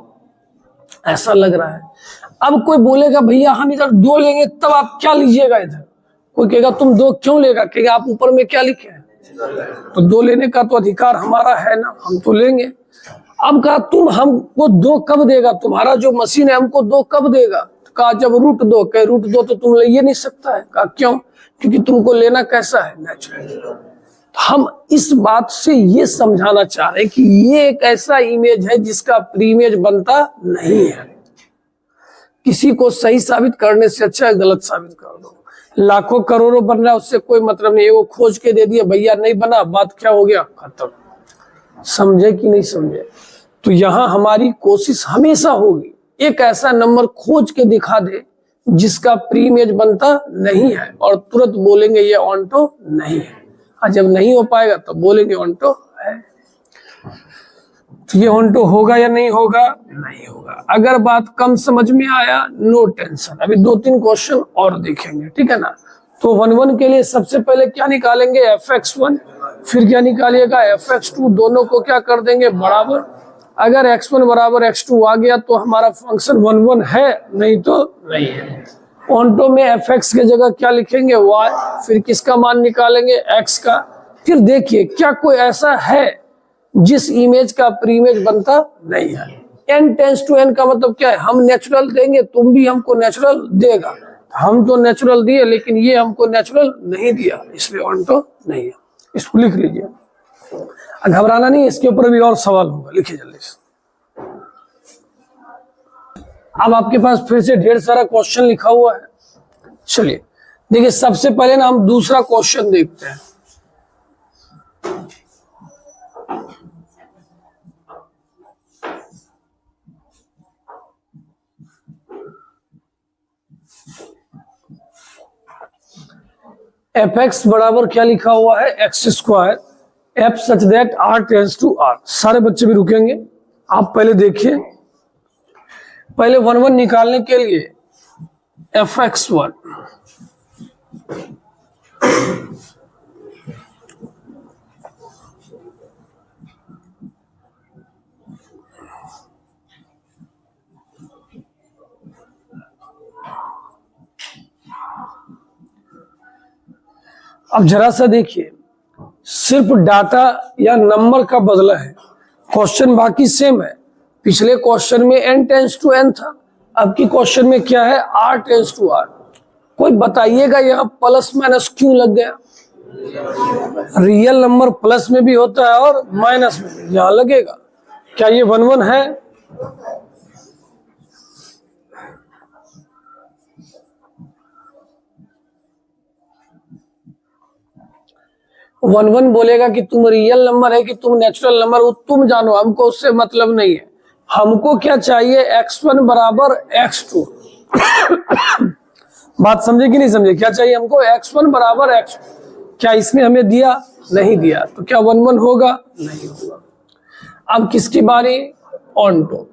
ऐसा लग रहा है। अब कोई बोलेगा भैया हम इधर 2 लेंगे तब आप क्या लीजिएगा इधर? कोई कहेगा तुम 2 क्यों लेगा? कहेगा आप ऊपर में क्या लिखे हैं? तो 2 लेने का तो अधिकार हमारा है ना, हम तो लेंगे। अब कहा तुम हमको 2 कब देगा? तुम्हारा जो मशीन है हमको 2 कब देगा? तो कहा जब √2। कहे √2 तो तुम ले ही नहीं सकता है। कहा क्यों? क्योंकि तुमको लेना कैसा है? नेचुरल। हम इस बात से ये समझाना चाह रहे हैं कि ये एक ऐसा इमेज है जिसका प्रीइमेज बनता नहीं है। किसी को सही साबित करने से अच्छा है गलत साबित कर दो। लाखों करोड़ों बन रहा है उससे कोई मतलब नहीं है। वो खोज के दे दिया भैया नहीं बना, बात क्या हो गया? खत्म। समझे कि नहीं समझे? तो यहां हमारी कोशिश हमेशा होगी एक ऐसा नंबर खोज के दिखा दे जिसका प्रीइमेज बनता नहीं है और तुरंत बोलेंगे ये ऑन्टो नहीं है। और जब नहीं हो पाएगा तो बोलेंगे ऑन्टो है। तो ये ऑन्टो होगा या नहीं होगा? नहीं होगा। अगर बात कम समझ में आया नो टेंशन, अभी 2-3 क्वेश्चन और देखेंगे, ठीक है ना। तो 1-1 के लिए सबसे पहले क्या निकालेंगे? fx1, फिर क्या निकालिएगा? fx2। दोनों को क्या कर देंगे? बराबर। अगर x1 बराबर x2 आ गया तो हमारा फंक्शन 1-1 है, नहीं तो नहीं है। ऑन्टो में fx के जगह क्या लिखेंगे? y। फिर किसका मान निकालेंगे? x का। फिर देखिए क्या कोई ऐसा है जिस इमेज का प्रीइमेज बनता नहीं है। n टेंस टू n का मतलब क्या है? हम नेचुरल देंगे, तुम भी हमको नेचुरल देगा। हम तो नेचुरल दिए लेकिन ये हमको नेचुरल नहीं दिया, इसलिए ऑन्टो नहीं है। इसको लिख लीजिए, घबराना नहीं, इसके ऊपर भी और सवाल होगा, लिखिए जल्दी से। अब आपके पास फिर से ढेर सारा क्वेश्चन लिखा हुआ है। चलिए देखिए सबसे पहले ना हम दूसरा क्वेश्चन देखते हैं। fx बराबर क्या लिखा हुआ है? x², f such that r tends to r। सारे बच्चे भी रुकेंगे, आप पहले देखिए। पहले 1-1 निकालने के लिए fx1 अब जरा सा देखिए, सिर्फ डाटा या नंबर का बदला है, क्वेश्चन बाकी सेम है। पिछले क्वेश्चन में n टेंस टू n था, अब की क्वेश्चन में क्या है? r tends to r। कोई बताइएगा यहाँ प्लस माइनस क्यों लग गया? रियल नंबर प्लस में भी होता है और माइनस में भी, यहाँ लगेगा। क्या ये 1-1 है? वन वन बोलेगा कि तुम रियल नंबर है कि तुम नेचुरल नंबर हो, तुम जानो, हमको उससे मतलब नहीं है। हमको क्या चाहिए? x1 बराबर x2। बात समझे कि नहीं समझे? क्या चाहिए हमको? x1 बराबर x2। क्या इसने हमें दिया? नहीं दिया। तो क्या 1-1 होगा? नहीं होगा। अब किसकी बारी? ऑन्टो।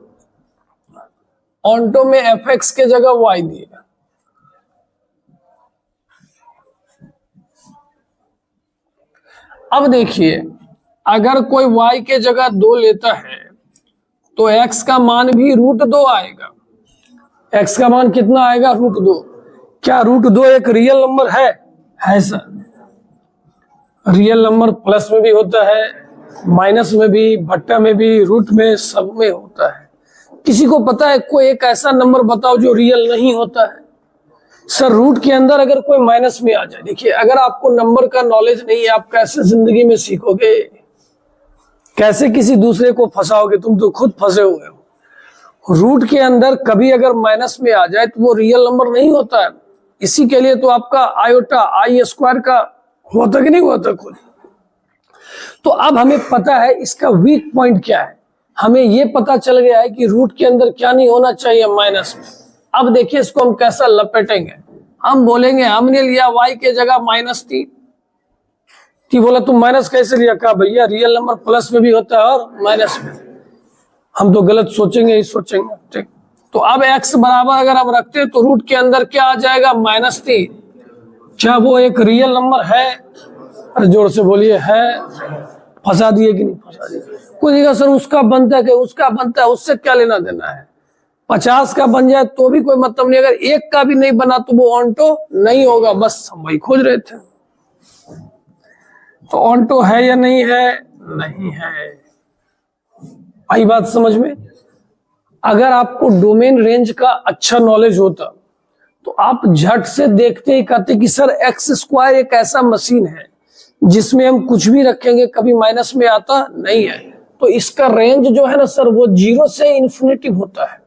ऑन्टो में fx के जगह y दिया। अब देखिए अगर कोई y के जगह 2 लेता है तो x का मान भी √2 आएगा। x का मान कितना आएगा? √2। क्या √2 एक रियल नंबर है? है सर। रियल नंबर प्लस में भी होता है, माइनस में भी, भट्टा में भी, रूट में, सब में होता है। किसी को पता है कोई एक ऐसा नंबर बताओ जो रियल नहीं होता है? सर रूट के अंदर अगर कोई माइनस में आ जाए, देखिए अगर आपको नंबर का नॉलेज नहीं है आप कैसे जिंदगी में सीखोगे? कैसे किसी दूसरे को फंसाओगे? तुम तो खुद फंसे हुए हो। रूट के अंदर कभी अगर माइनस में आ जाए तो वो रियल नंबर नहीं होता है। इसी के लिए तो आपका आयोटा i² का होता कि नहीं होता खुद। तो अब हमें पता है इसका वीक पॉइंट क्या है, हमें ये पता चल गया है कि रूट के अंदर क्या नहीं होना चाहिए, माइनस में। अब देखिए इसको हम कैसा लपेटेंगे, हम बोलेंगे हमने लिया y के जगह -3। बोला तुम माइनस कैसे लिया, कहा भैया रियल नंबर प्लस में भी होता है और माइनस में। हम तो गलत सोचेंगे ही सोचेंगे, ठीक। तो अब x बराबर अगर हम रखते हैं तो रूट के अंदर क्या आ जाएगा, -3। क्या वो एक रियल नंबर है? अरे जोर से बोलिए, है। फंसा दिए कि नहीं फंसा दिए? कोई नहीं, सर उसका बनता है कि उसका बनता है, उससे क्या लेना देना है। 50 का बन जाए तो भी कोई मतलब नहीं, अगर एक का भी नहीं बना तो वो ऑन्टो नहीं होगा। बस हम वही खोज रहे थे। तो ऑन्टो है या नहीं है? नहीं है। आई बात समझ में? अगर आपको डोमेन रेंज का अच्छा नॉलेज होता तो आप झट से देखते ही कहते कि सर एक्स स्क्वायर एक ऐसा मशीन है जिसमें हम कुछ भी रखेंगे कभी माइनस में आता नहीं है। तो इसका रेंज जो है ना सर, वो 0 से इन्फिनिटी होता है।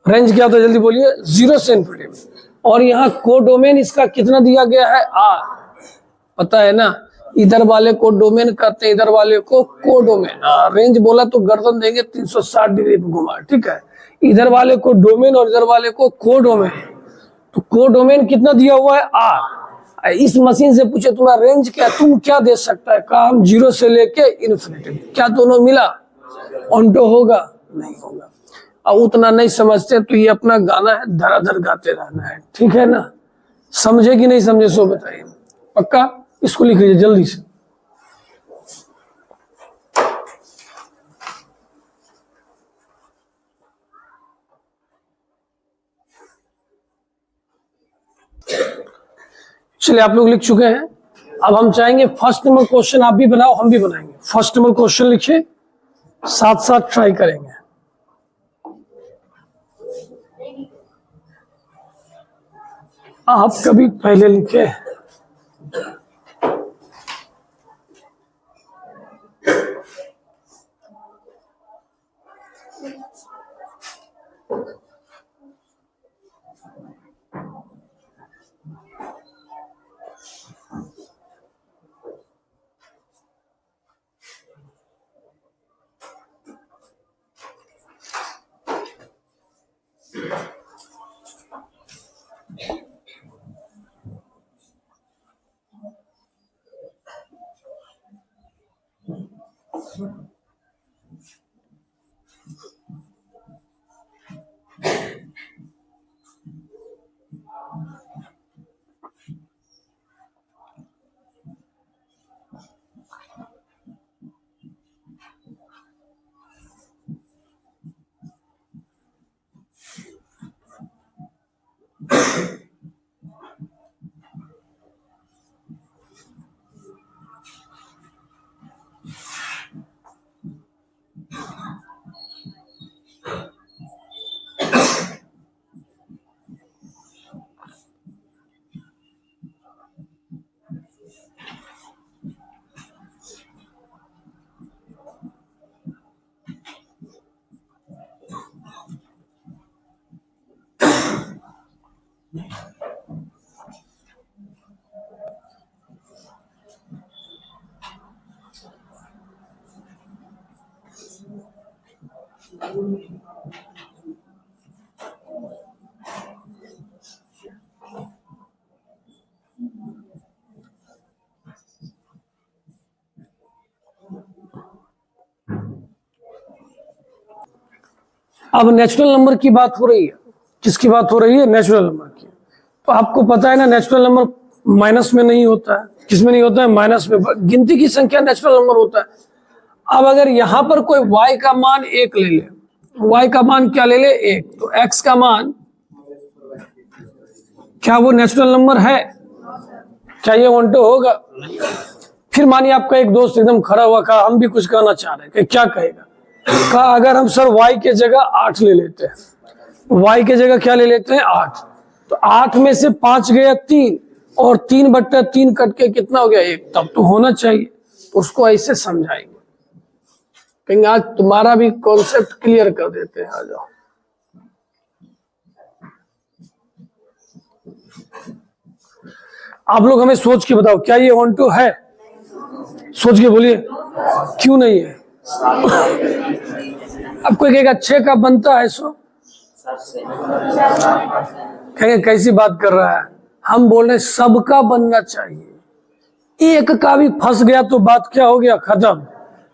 रेंज क्या होता है, जल्दी बोलिए? 0 से इन्फिनिटी। और यहाँ कोडोमेन इसका कितना दिया गया है, आर। पता है ना, इधर वाले को डोमेन कहते हैं, इधर वाले को कोडोमेन। रेंज बोला तो गर्दन देंगे 360 डिग्री पे घुमा, ठीक है। इधर वाले को डोमेन और इधर वाले को कोडोमेन। तो कोडोमेन कितना दिया हुआ है, आर। इस मशीन से पूछे तुम्हारा रेंज क्या, तुम क्या दे सकता है, कहा हम 0 से लेके इन्फिनिटी। क्या दोनों मिला? ऑन्टो होगा? नहीं होगा। अब उतना नहीं समझते तो ये अपना गाना है, धराधर गाते रहना है, ठीक है ना। समझे कि नहीं समझे सो बताइए। पक्का? इसको लिख लीजिए जल्दी से। चलिए आप लोग लिख चुके हैं। अब हम चाहेंगे फर्स्ट नंबर क्वेश्चन आप भी बनाओ, हम भी बनाएंगे। फर्स्ट नंबर क्वेश्चन लिखिए, साथ साथ ट्राई करेंगे। आप कभी पहले लिखे? अब नेचुरल नंबर की बात हो रही है। किसकी बात हो रही है? नेचुरल नंबर की। तो आपको पता है ना, नेचुरल नंबर माइनस में नहीं होता है। किसमें नहीं होता है? माइनस में। गिनती की संख्या नेचुरल नंबर होता है। अब अगर यहां पर कोई y का मान 1 ले ले, y का मान क्या ले ले? 1, तो x का मान क्या वो नेचुरल नंबर है? क्या ये ऑन्टो होगा? फिर मानिए आपका एक दोस्त एकदम खड़ा हुआ, कहा हम भी कुछ कहना चाह रहे हैं, क्या कहेगा? कहा अगर हम सर y के जगह 8 ले लेते हैं, y के जगह क्या ले लेते हैं? 8। तो 8 में से 5 गया 3, और 3/3 कट के कितना हो गया? 1। तब तो होना चाहिए। तो उसको ऐसे समझाएंगे, कहेंगे आज तुम्हारा भी कॉन्सेप्ट क्लियर कर देते हैं, आ जाओ। आप लोग हमें सोच के बताओ, क्या ये ऑन टू है? सोच के बोलिए, क्यों नहीं है? अब कोई कहेगा अच्छे का बनता है सो, कहेंगे कैसी बात कर रहा है? हम बोल रहे सबका बनना चाहिए, एक का भी फंस गया तो बात क्या हो गया, खत्म।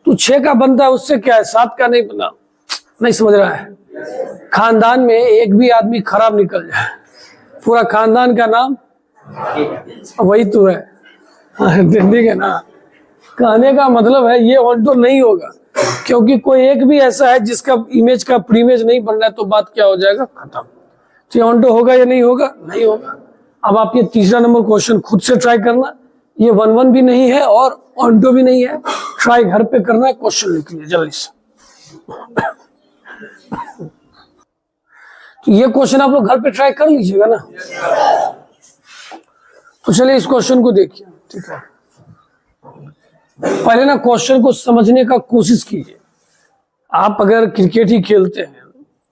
तू 6 का बनता है, उससे क्या है, 7 का नहीं बना। नहीं समझ रहा है? खानदान में एक भी आदमी खराब निकल जाए, पूरा खानदान का नाम वही तो है। ठीक है ना? कहने का मतलब है ये ऑन टू नहीं होगा, क्योंकि कोई एक भी ऐसा है जिसका इमेज का प्रीमेज नहीं बन रहा है, तो बात क्या हो जाएगा, खत्म। तो ये ऑन टू होगा या नहीं होगा? नहीं होगा। अब आप ये तीसरा नंबर क्वेश्चन खुद से ट्राई करना, ये 1-1 भी नहीं है और ऑन टू भी नहीं है, ट्राई घर पे करना है। क्वेश्चन लिख लिया जल्दी से। तो ये क्वेश्चन आप लोग घर पे ट्राई कर लीजिएगा ना। तो चलिए इस क्वेश्चन को देखिए, ठीक है। पहले ना क्वेश्चन को समझने का कोशिश कीजिए। आप अगर क्रिकेट ही खेलते हैं,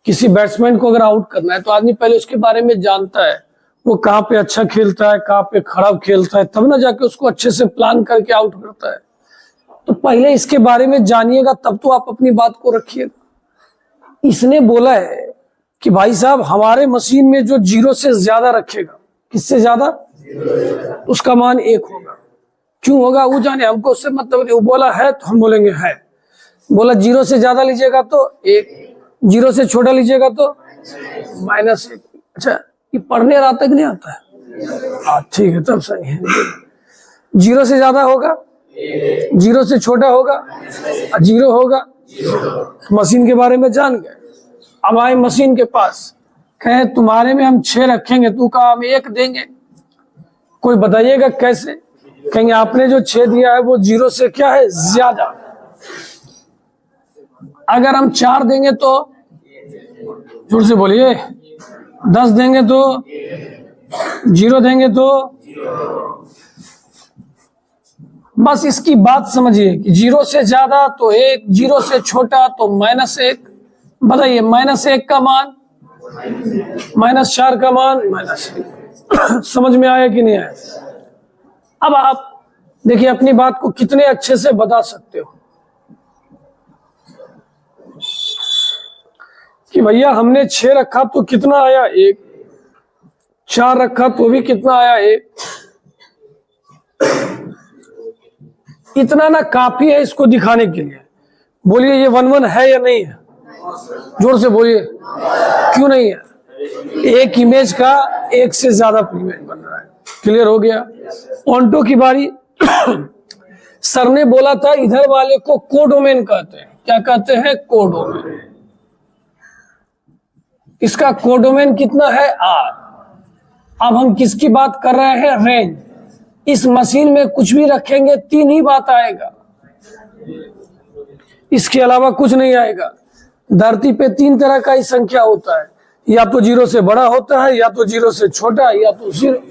किसी बैट्समैन को अगर आउट करना है, तो आदमी पहले उसके बारे में जानता है, वो कहाँ पे अच्छा खेलता है, कहाँ पे खराब खेलता है, तब ना जाके उसको अच्छे से प्लान करके आउट करता है। तो पहले इसके बारे में जानिएगा, तब तो आप अपनी बात को रखिएगा। इसने बोला है कि भाई साहब हमारे मशीन में जो 0 से ज्यादा रखेगा, किससे ज्यादा, उसका मान 1 होगा। क्यों होगा वो जाने, हमको उससे मतलब नहीं। वो बोला है तो हम बोलेंगे है, बोला 0 से ज्यादा लीजिएगा तो 1, 0 से छोटा लीजिएगा तो -1। अच्छा, ये पढ़ने आता कि नहीं आता है? हाँ ठीक है, तब सही है। 0 से ज्यादा होगा, 0 से छोटा होगा, 0 होगा। मशीन के बारे में जान गए। अब आए मशीन के पास, कहे तुम्हारे में हम 6 रखेंगे, तू कहा हम 1 देंगे। कोई बताइएगा कैसे? कहेंगे आपने जो 6 दिया है वो 0 से क्या है, ज्यादा। अगर हम 4 देंगे तो, जोर से बोलिए, 10 देंगे तो, 0 देंगे तो, बस इसकी बात समझिए कि 0 से ज्यादा तो 1, 0 से छोटा तो -1। बताइए -1 का मान, -4 का मान, -1। समझ में आया कि नहीं आया? अब आप देखिए अपनी बात को कितने अच्छे से बता सकते हो कि भैया हमने 6 रखा तो कितना आया, 1। 4 रखा तो भी कितना आया, 1। इतना ना काफी है इसको दिखाने के लिए। बोलिए ये 1-1 है या नहीं है? जोर से बोलिए, क्यों नहीं है? एक इमेज का 1 से ज्यादा इमेज बन रहा है। क्लियर हो गया? ऑन टू की बारी। सर ने बोला था इधर वाले को कोडोमेन कहते हैं। क्या कहते हैं? कोडोमेन। इसका कोडोमेन कितना है, R। अब हम किसकी बात कर रहे हैं, रेंज। इस मशीन में कुछ भी रखेंगे 3 ही बात आएगा, इसके अलावा कुछ नहीं आएगा। धरती पे 3 तरह का ही संख्या होता है, या तो 0 से बड़ा होता है, या तो 0 से छोटा, या तो 0।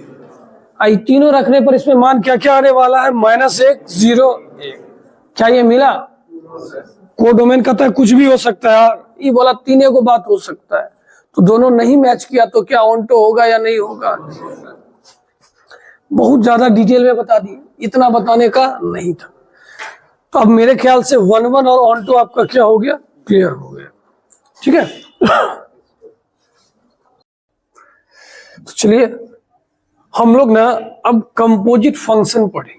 आई तीनों रखने पर इसमें मान क्या क्या आने वाला है, -1, 0, 1। क्या ये मिला? कोडोमेन कहता है कुछ भी हो सकता है यार, ये बोला 3 को बात हो सकता है। तो दोनों नहीं मैच किया तो क्या ऑन टू होगा या नहीं होगा? बहुत ज्यादा डिटेल में बता दी, इतना बताने का नहीं था। तो अब मेरे ख्याल से 1-1 और ऑन टू आपका क्या हो गया, क्लियर हो गया। ठीक है। तो चलिए हम लोग ना अब कंपोजिट फंक्शन पढ़ेंगे।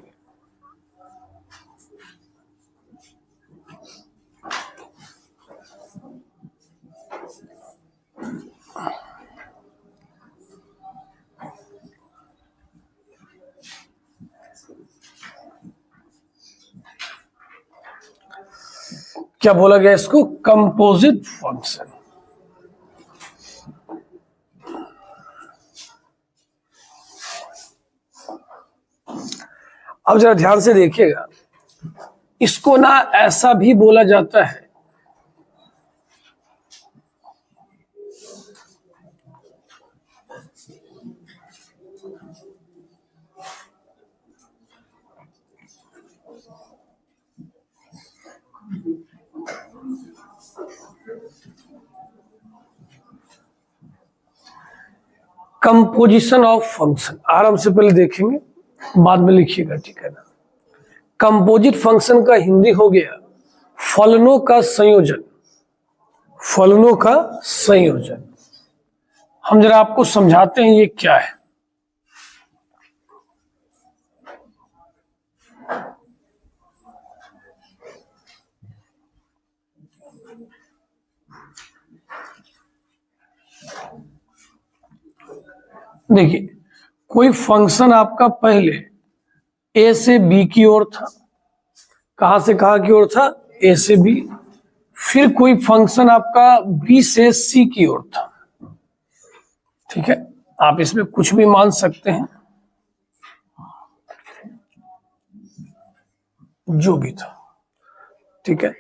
क्या बोला गया इसको, कंपोजिट फंक्शन। अब जरा ध्यान से देखिएगा, इसको ना ऐसा भी बोला जाता है, कंपोजिशन ऑफ फंक्शन। आराम से पहले देखेंगे बाद में लिखिएगा, ठीक है ना। कंपोजिट फंक्शन का हिंदी हो गया फलनों का संयोजन। फलनों का संयोजन हम जरा आपको समझाते हैं ये क्या है। देखिए, कोई फंक्शन आपका पहले ए से बी की ओर था। कहां से कहां की ओर था? ए से बी। फिर कोई फंक्शन आपका बी से सी की ओर था, ठीक है। आप इसमें कुछ भी मान सकते हैं, जो भी था, ठीक है।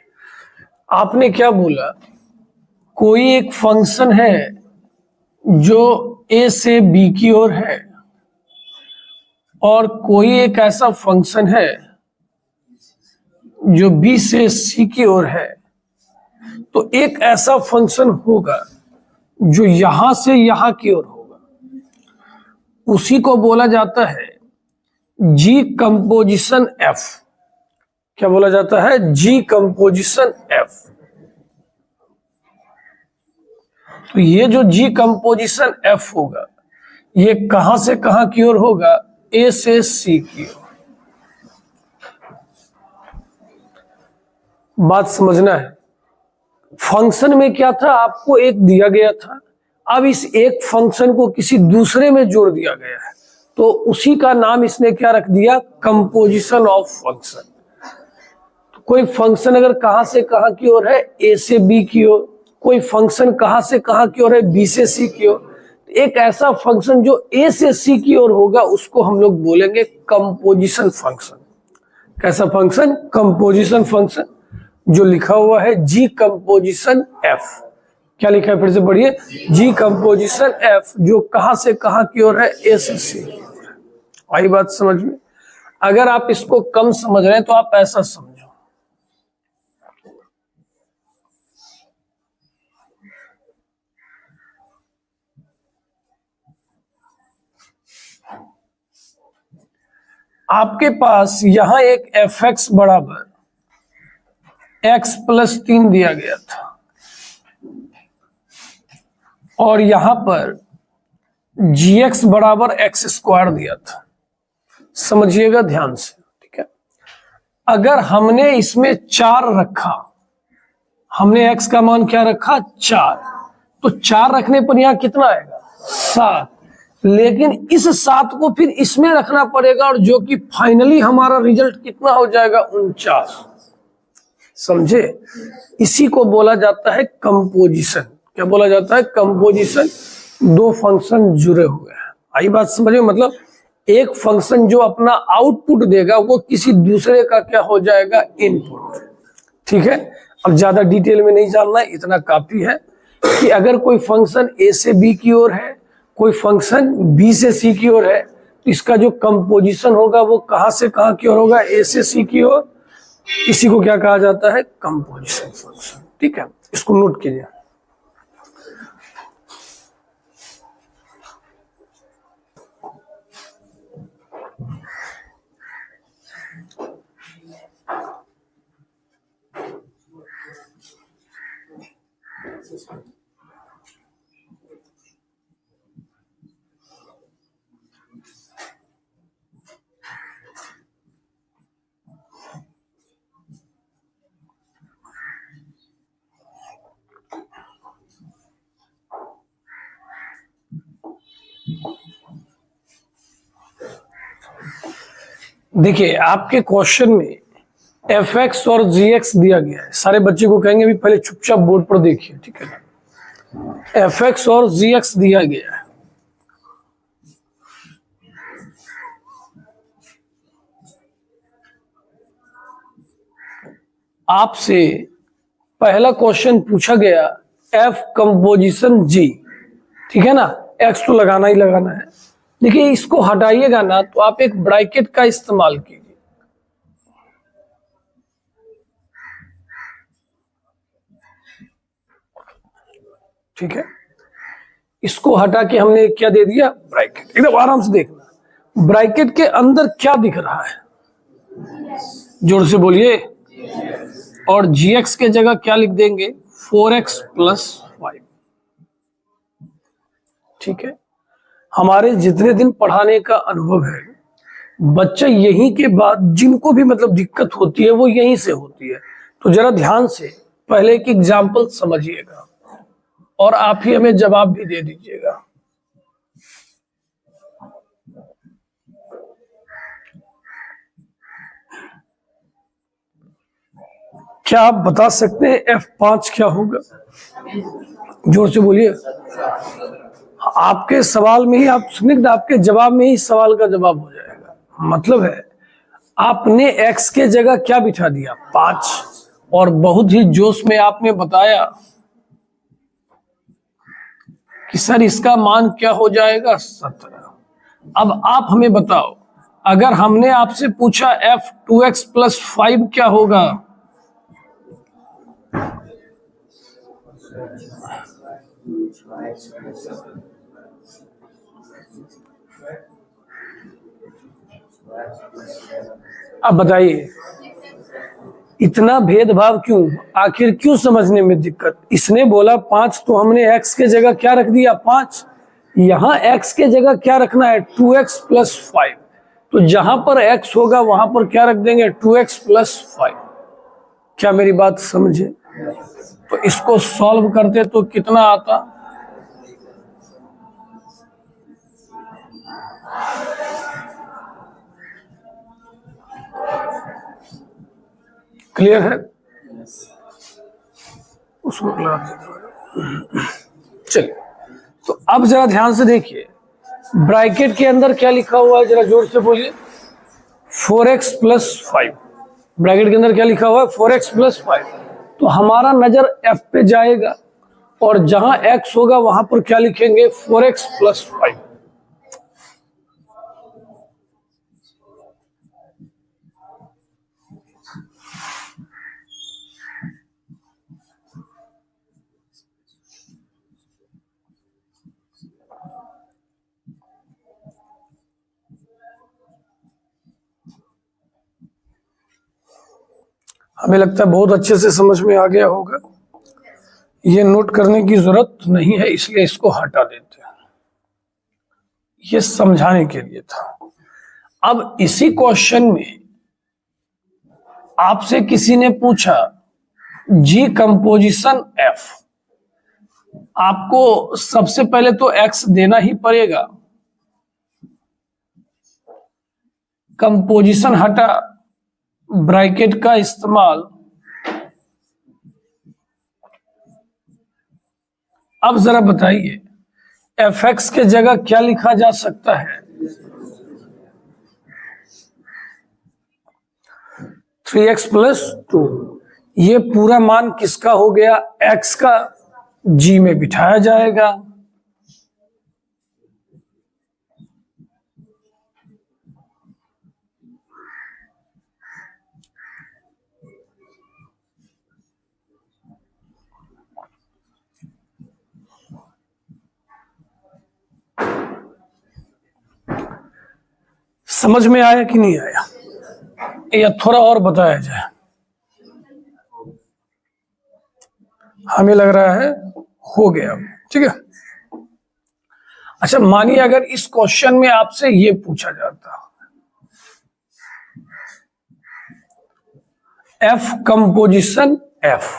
आपने क्या बोला? कोई एक फंक्शन है जो ए से बी की ओर है, और कोई एक ऐसा फंक्शन है जो बी से सी की ओर है। तो एक ऐसा फंक्शन होगा जो यहां से यहां की ओर होगा, उसी को बोला जाता है जी कंपोजिशन एफ। क्या बोला जाता है? जी कंपोजिशन एफ। तो ये जो जी कंपोजिशन एफ होगा, ये कहां से कहां की ओर होगा? ए से सी की ओर। बात समझना है। फंक्शन में क्या था? आपको एक दिया गया था, अब इस एक फंक्शन को किसी दूसरे में जोड़ दिया गया है, तो उसी का नाम इसने क्या रख दिया? Composition of function. तो कोई फंक्शन अगर कहां से कहां की ओर है? ए से बी की ओर। कोई फंक्शन कहां से कहां की ओर है? बी से सी की ओर। एक ऐसा फंक्शन जो ए से सी की ओर होगा, उसको हम लोग बोलेंगे कंपोजिशन फंक्शन। कैसा फंक्शन? कंपोजिशन फंक्शन, जो लिखा हुआ है जी कंपोजिशन एफ। क्या लिखा है? फिर से पढ़िए, जी कंपोजिशन एफ, जो कहां से कहां की ओर है? ए से सी की ओर है। आई बात समझ में? अगर आप इसको कम समझ रहे हैं तो आप ऐसा समझो, आपके पास यहां एक एफ एक्स बराबर एक्स प्लस 3 दिया गया था, और यहां पर जी एक्स बराबर एक्स स्क्वायर दिया था। समझिएगा ध्यान से, ठीक है। अगर हमने इसमें 4 रखा, हमने एक्स का मान क्या रखा? 4, तो 4 रखने पर यहां कितना आएगा? 7। लेकिन इस 7 को फिर इसमें रखना पड़ेगा, और जो कि फाइनली हमारा रिजल्ट कितना हो जाएगा? 49। समझे? इसी को बोला जाता है कंपोजिशन। क्या बोला जाता है? कंपोजिशन। दो फंक्शन जुड़े हुए हैं। आई बात समझे? मतलब एक फंक्शन जो अपना आउटपुट देगा, वो किसी दूसरे का क्या हो जाएगा? इनपुट। ठीक है, अब ज्यादा डिटेल में नहीं जानना है, इतना काफी है कि अगर कोई फंक्शन ए से बी की ओर है, कोई फंक्शन बी से सी की ओर है, तो इसका जो कंपोजिशन होगा वो कहां से कहां की ओर होगा? ए से सी की ओर। इसी को क्या कहा जाता है? Composition function. ठीक है, इसको नोट कीजिए। देखिए, आपके क्वेश्चन में एफ एक्स और जी एक्स दिया गया है। सारे बच्चे को कहेंगे भी पहले चुपचाप बोर्ड पर देखिए, ठीक है ना। एफ एक्स और जी एक्स दिया गया है। आपसे पहला क्वेश्चन पूछा गया एफ कंपोजिशन जी, ठीक है ना। एक्स तो लगाना ही लगाना है। देखिए, इसको हटाइएगा ना तो आप एक ब्रैकेट का इस्तेमाल कीजिए। ठीक है, इसको हटा के हमने क्या दे दिया? ब्रैकेट। एकदम आराम से देखना, ब्रैकेट के अंदर क्या दिख रहा है? जोर से बोलिए। और gx के जगह क्या लिख देंगे? 4x plus 5। ठीक है, हमारे जितने दिन पढ़ाने का अनुभव है, बच्चा यहीं के बाद जिनको भी मतलब दिक्कत होती है वो यहीं से होती है। तो जरा ध्यान से पहले एक एग्जाम्पल समझिएगा और आप ही हमें जवाब भी दे दीजिएगा। क्या आप बता सकते हैं F5 क्या होगा? जोर से बोलिए। आपके सवाल में ही आप स्निग्ध, आपके जवाब में ही सवाल का जवाब हो जाएगा। मतलब है आपने x के जगह क्या बिठा दिया? 5। और बहुत ही जोश में आपने बताया कि सर इसका मान क्या हो जाएगा? 17। अब आप हमें बताओ, अगर हमने आपसे पूछा F2x प्लस 5 क्या होगा? अब बताइए इतना भेदभाव क्यों? आखिर क्यों समझने में दिक्कत? इसने बोला 5 तो हमने x के जगह क्या रख दिया? 5। यहां x के जगह क्या रखना है? 2x plus 5। तो जहां पर x होगा वहां पर क्या रख देंगे? 2x plus 5। क्या मेरी बात समझे? तो इसको सॉल्व करते तो कितना आता? क्लियर है? उसको लगा देता। चलिए, तो अब जरा ध्यान से देखिए, ब्रैकेट के अंदर क्या लिखा हुआ है? जरा जोर से बोलिए। 4x plus 5। ब्रैकेट के अंदर क्या लिखा हुआ है? 4x plus 5। तो हमारा नजर F पे जाएगा और जहां x होगा वहां पर क्या लिखेंगे? 4x plus 5। हमें लगता है बहुत अच्छे से समझ में आ गया होगा। ये नोट करने की जरूरत नहीं है, इसलिए इसको हटा देते हैं। ये समझाने के लिए था। अब इसी क्वेश्चन में आपसे किसी ने पूछा जी कंपोजिशन F। आपको सबसे पहले तो x देना ही पड़ेगा। कंपोजिशन हटा, ब्रैकेट का इस्तेमाल। अब जरा बताइए fx के जगह क्या लिखा जा सकता है? 3x plus 2। ये पूरा मान किसका हो गया? x का। g में बिठाया जाएगा। समझ में आया कि नहीं आया? या थोड़ा और बताया जाए? हमें लग रहा है हो गया। ठीक है, अच्छा मानिए अगर इस क्वेश्चन में आपसे ये पूछा जाता F कंपोजिशन F,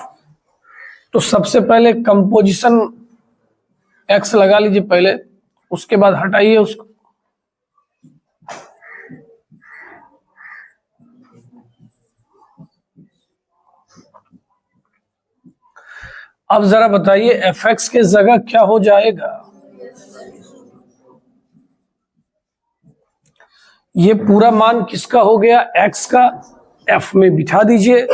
तो सबसे पहले कंपोजिशन X लगा लीजिए पहले, उसके बाद हटाइए उसको। अब जरा बताइए fx के जगह क्या हो जाएगा? ये पूरा मान किसका हो गया? x का। f में बिठा दीजिए।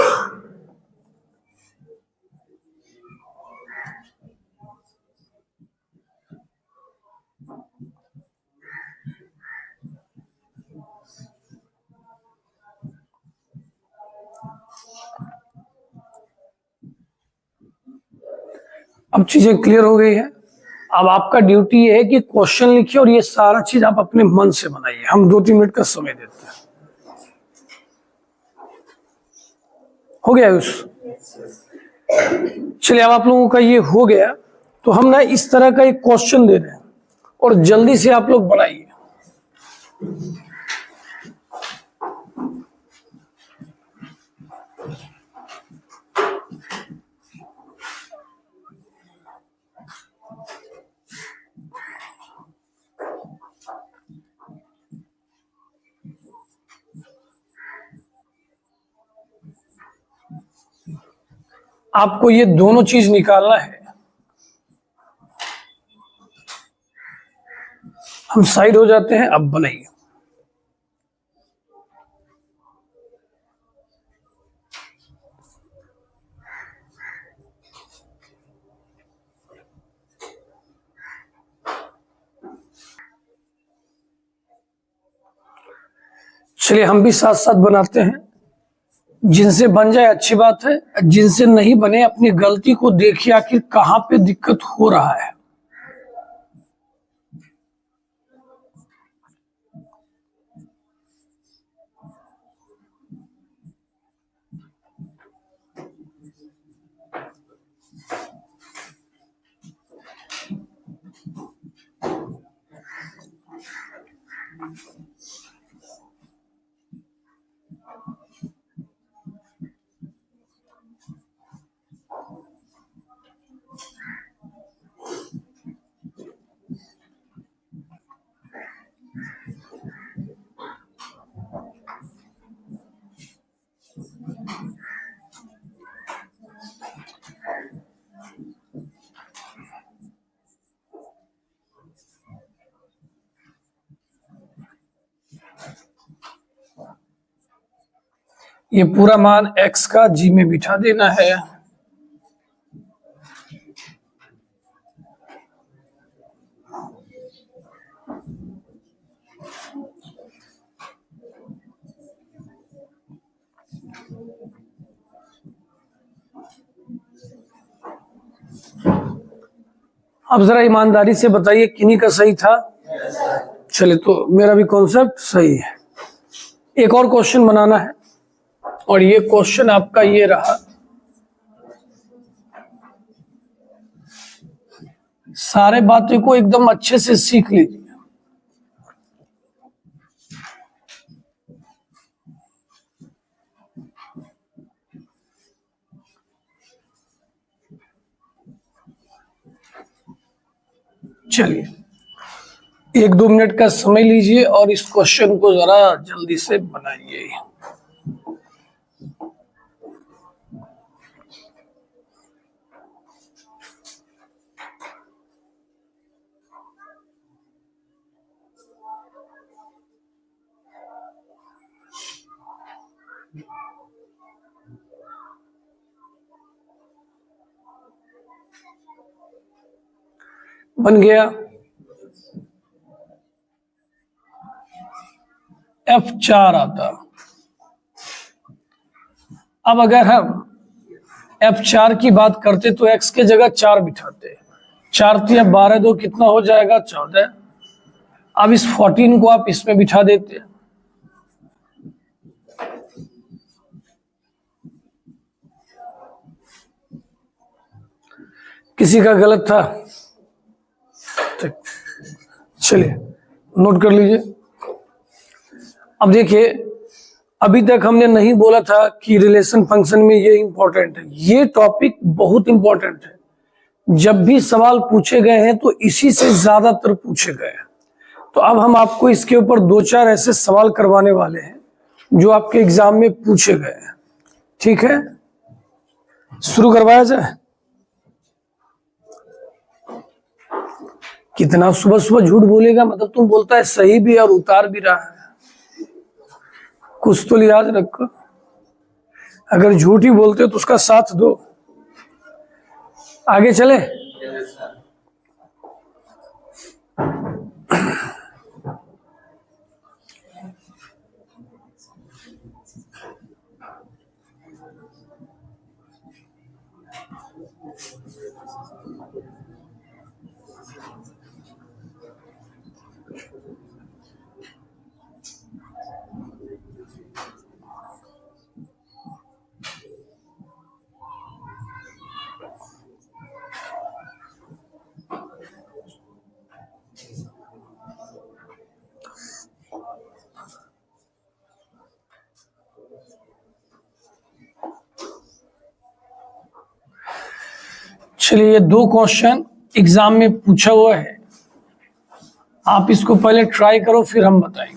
अब चीजें क्लियर हो गई है। अब आपका ड्यूटी ये है कि क्वेश्चन लिखिए और ये सारा चीज आप अपने मन से बनाइए। हम 2-3 मिनट का समय देते हैं। हो गया उस? चलिए, अब आप लोगों का ये हो गया, तो हम ना इस तरह का एक क्वेश्चन दे रहे हैं और जल्दी से आप लोग बनाइए। आपको ये दोनों चीज निकालना है। हम साइड हो जाते हैं, अब बनाइए। चलिए, हम भी साथ साथ बनाते हैं। जिनसे बन जाए अच्छी बात है, जिनसे नहीं बने अपनी गलती को देखिए आखिर कहां पे दिक्कत हो रहा है। ये पूरा मान x का g में बिठा देना है। अब जरा ईमानदारी से बताइए किन्हीं का सही था? चलिए, तो मेरा भी कॉन्सेप्ट सही है। एक और क्वेश्चन बनाना है और ये क्वेश्चन आपका ये रहा। सारे बातें को एकदम अच्छे से सीख लीजिए। चलिए, 1-2 मिनट का समय लीजिए और इस क्वेश्चन को जरा जल्दी से बनाइए। बन गया। F4 आता। अब अगर हम F4 की बात करते तो x के जगह 4 बिठाते। 4 तिया 12, 2 कितना हो जाएगा? 14। अब इस 14 को आप इसमें बिठा देते। किसी का गलत था? चलिए, नोट कर लीजिए। अब देखिए, अभी तक हमने नहीं बोला था कि रिलेशन फंक्शन में ये इंपॉर्टेंट है। ये टॉपिक बहुत इंपॉर्टेंट है। जब भी सवाल पूछे गए हैं तो इसी से ज्यादातर पूछे गए हैं। तो अब हम आपको इसके ऊपर 2-4 ऐसे सवाल करवाने वाले हैं जो आपके एग्जाम में पूछे गए हैं। ठीक है, शुरू करवाया जाए। कितना सुबह सुबह झूठ बोलेगा? मतलब तुम बोलता है सही भी और उतार भी रहा है। कुछ तो लिहाज रखो। अगर झूठ ही बोलते हो तो उसका साथ दो। आगे चले। चलिए, ये 2 क्वेश्चन एग्जाम में पूछा हुआ है, आप इसको पहले ट्राई करो फिर हम बताएंगे।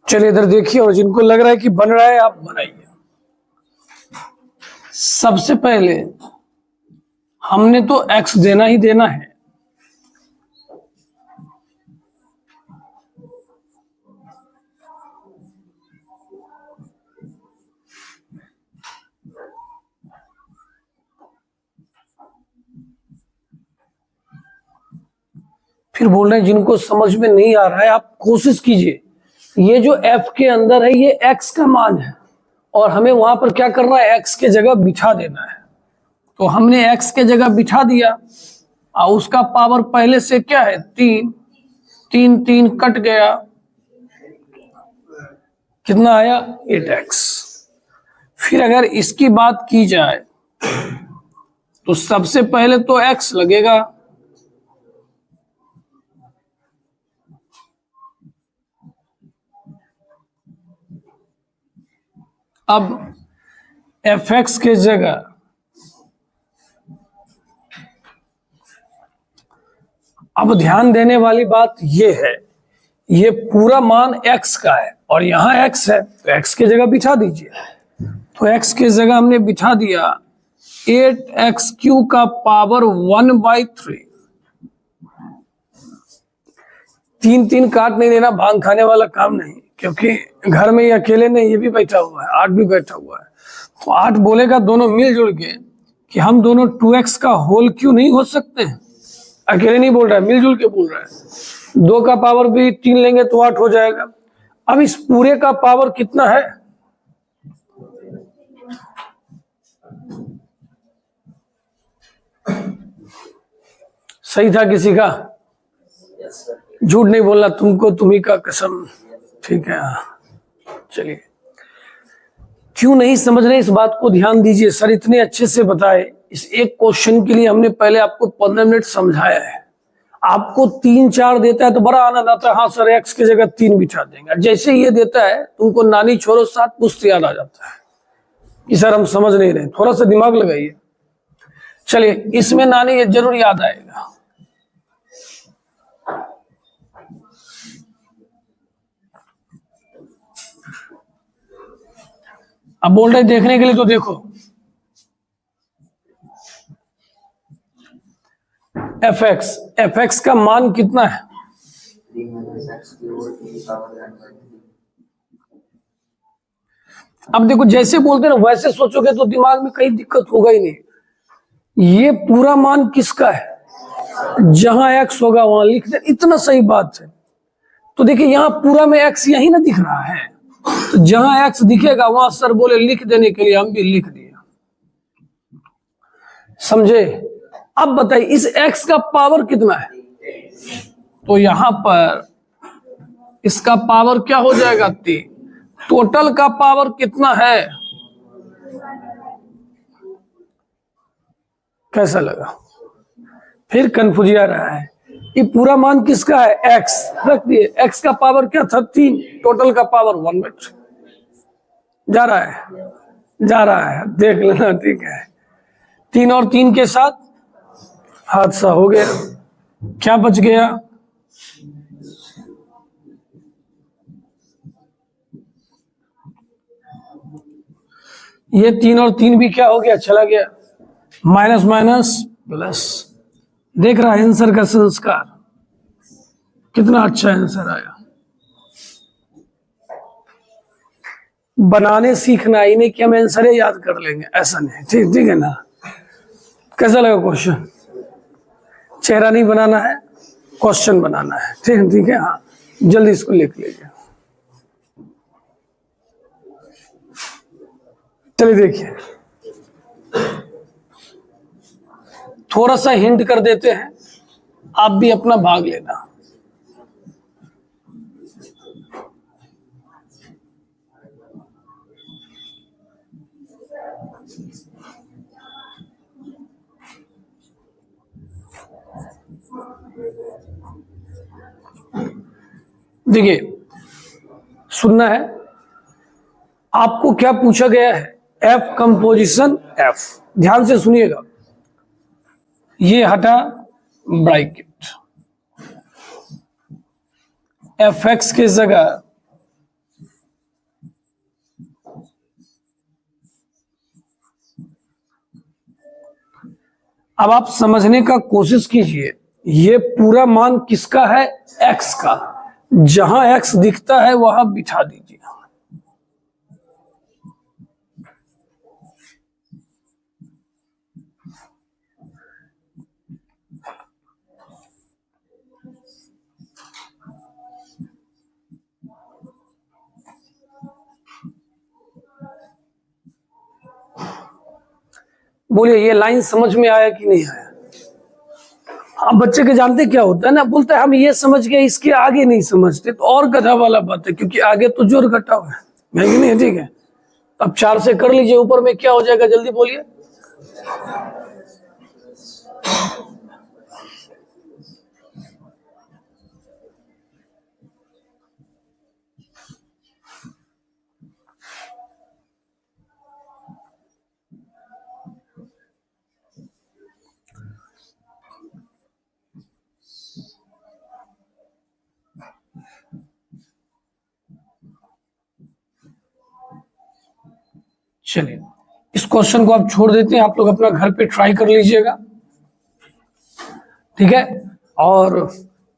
चलिए इधर देखिए, और जिनको लग रहा है कि बन रहा है आप बनाइए। सबसे पहले हमने तो x देना ही देना है, फिर बोल रहे हैं जिनको समझ में नहीं आ रहा है आप कोशिश कीजिए, ये जो f के अंदर है ये x का मान है और हमें वहां पर क्या करना है, x के जगह बिठा देना है। तो हमने x के जगह बिठा दिया और उसका पावर पहले से क्या है 3, 3 3 कट गया, कितना आया 8x। फिर अगर इसकी बात की जाए तो सबसे पहले तो x लगेगा, अब fx के जगह अब ध्यान देने वाली बात ये है, ये पूरा मान x का है और यहाँ x है तो x की जगह बिठा दीजिए। तो x की जगह हमने बिठा दिया 8x³ का पावर 1/3। 3 3 काट नहीं देना, भांग खाने वाला काम नहीं, क्योंकि घर में ये अकेले नहीं, ये भी बैठा हुआ है, 8 भी बैठा हुआ है। तो 8 बोलेगा दोनों मिलजुल के कि हम दोनों 2x का होल क्यों नहीं हो सकते हैं। अकेले नहीं बोल रहा है, मिलजुल के बोल रहा है। 2 का पावर भी 3 लेंगे तो 8 हो जाएगा। अब इस पूरे का पावर कितना है, सही था किसी का? झूठ नहीं बोलना तुमको, तुम्ही का कसम। ठीक है, चलिए, क्यों नहीं समझ रहे इस बात को ध्यान दीजिए। सर इतने अच्छे से बताए, इस एक क्वेश्चन के लिए हमने पहले आपको 15 मिनट समझाया है। आपको 3 4 देता है तो बड़ा आनंद आता है, हाँ सर x की जगह 3 बिठा देंगे। जैसे ये देता है तुमको नानी छोरो 7 पुश्त याद आ जाता है कि सर हम समझ नहीं रहे, थोड़ा सा दिमाग लगाइए। चलिए, इसमें नानी ये जरूर याद आएगा। अब बोल रहे देखने के लिए तो देखो, fx का मान कितना है, अब देखो जैसे बोलते हैं ना वैसे सोचोगे तो दिमाग में कहीं दिक्कत होगा ही नहीं। ये पूरा मान किसका है, जहां x होगा वहां लिख दे, इतना सही बात है। तो देखिए यहां पूरा में x यही ना दिख रहा है, तो जहां x दिखेगा वहां सर बोले लिख देने के लिए, हम भी लिख दिया, समझे। अब बताइए इस x का पावर कितना है, तो यहां पर इसका पावर क्या हो जाएगा 3। टोटल का पावर कितना है, कैसा लगा? फिर कंफ्यूज आ रहा है, ये पूरा मान किसका है x, रख दिए, x का पावर क्या था 3, टोटल का पावर 1/3। जा रहा है देख लेना, ठीक है। 3 और 3 के साथ हादसा हो गया, क्या बच गया, ये 3 और 3 भी क्या हो गया, चला गया, माइनस माइनस प्लस। देख रहा है आंसर का संस्कार, कितना अच्छा आंसर आया। बनाने सीखना ही नहीं कि हम आंसर याद कर लेंगे, ऐसा नहीं, ठीक ठीक है ना। कैसा लगा क्वेश्चन? चेहरा नहीं बनाना है, क्वेश्चन बनाना है। ठीक है, हाँ जल्दी इसको लिख लीजिए। चलिए देखिए, थोड़ा सा हिंट कर देते हैं, आप भी अपना भाग लेना। देखिए, सुनना है, आपको क्या पूछा गया है, एफ कंपोजिशन एफ। ध्यान से सुनिएगा, ये हटा ब्रैकेट, एफ एक्स की जगह अब आप समझने का कोशिश कीजिए, ये पूरा मान किसका है, एक्स का। जहां एक्स दिखता है वहां बिठा दीजिए। बोलिए, ये लाइन समझ में आया कि नहीं आया? आप बच्चे के जानते क्या होता है ना, बोलते हैं हम ये समझ गए, इसके आगे नहीं समझते, तो और गधा वाला बात है, क्योंकि आगे तो जोर घटा हुआ है कि नहीं? ठीक है, अब 4 से कर लीजिए, ऊपर में क्या हो जाएगा, जल्दी बोलिए। चलिए, इस क्वेश्चन को आप छोड़ देते हैं, आप लोग अपना घर पे ट्राई कर लीजिएगा, ठीक है। और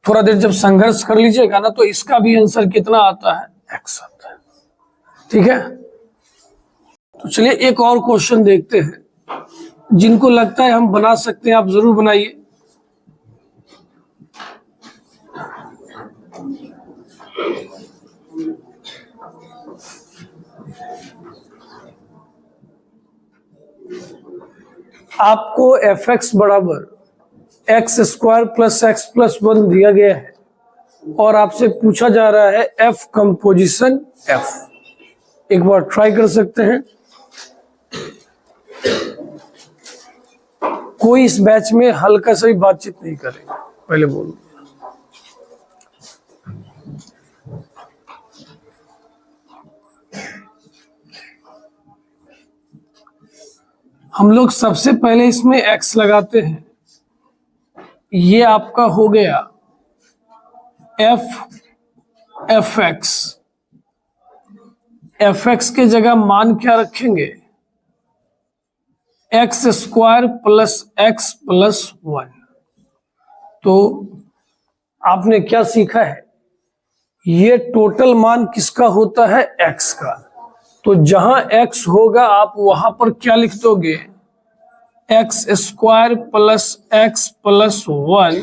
थोड़ा देर जब संघर्ष कर लीजिएगा ना, तो इसका भी आंसर कितना आता है, एक्स आता है, ठीक है। तो चलिए एक और क्वेश्चन देखते हैं, जिनको लगता है हम बना सकते हैं आप जरूर बनाइए। आपको एफ एक्स बराबर x square plus x plus 1 दिया गया है और आपसे पूछा जा रहा है एफ कंपोजिशन एफ। एक बार ट्राई कर सकते हैं। कोई इस बैच में हल्का सा भी बातचीत नहीं करेगा, पहले बोलो। हम लोग सबसे पहले इसमें x लगाते हैं, ये आपका हो गया एफ एक्स के जगह मान क्या रखेंगे, x square plus x plus 1। तो आपने क्या सीखा है, ये टोटल मान किसका होता है, x का। तो जहां x होगा आप वहां पर क्या लिख दोगे, x square plus x plus 1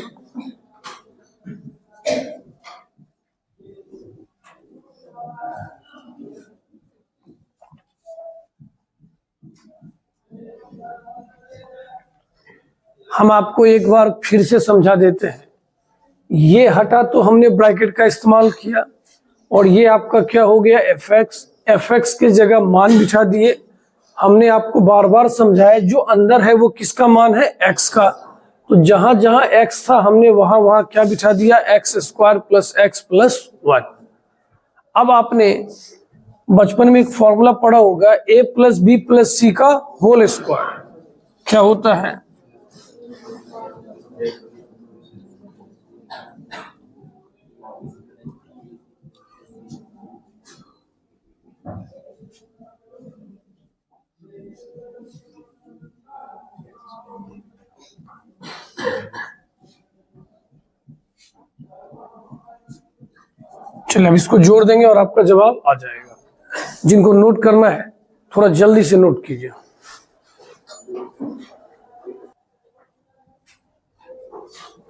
हम आपको एक बार फिर से समझा देते हैं। ये हटा तो हमने ब्रैकेट का इस्तेमाल किया, और ये आपका क्या हो गया, एफ एक्स के जगह मान बिठा दिए। हमने आपको बार बार समझाया, जो अंदर है वो किसका मान है, एक्स का। तो जहां जहां एक्स था हमने वहां वहां क्या बिठा दिया, x square plus x plus 1। अब आपने बचपन में एक फॉर्मूला पढ़ा होगा, ए प्लस बी प्लस सी का होल स्क्वायर क्या होता है, चलिए अब इसको जोड़ देंगे और आपका जवाब आ जाएगा। जिनको नोट करना है थोड़ा जल्दी से नोट कीजिए।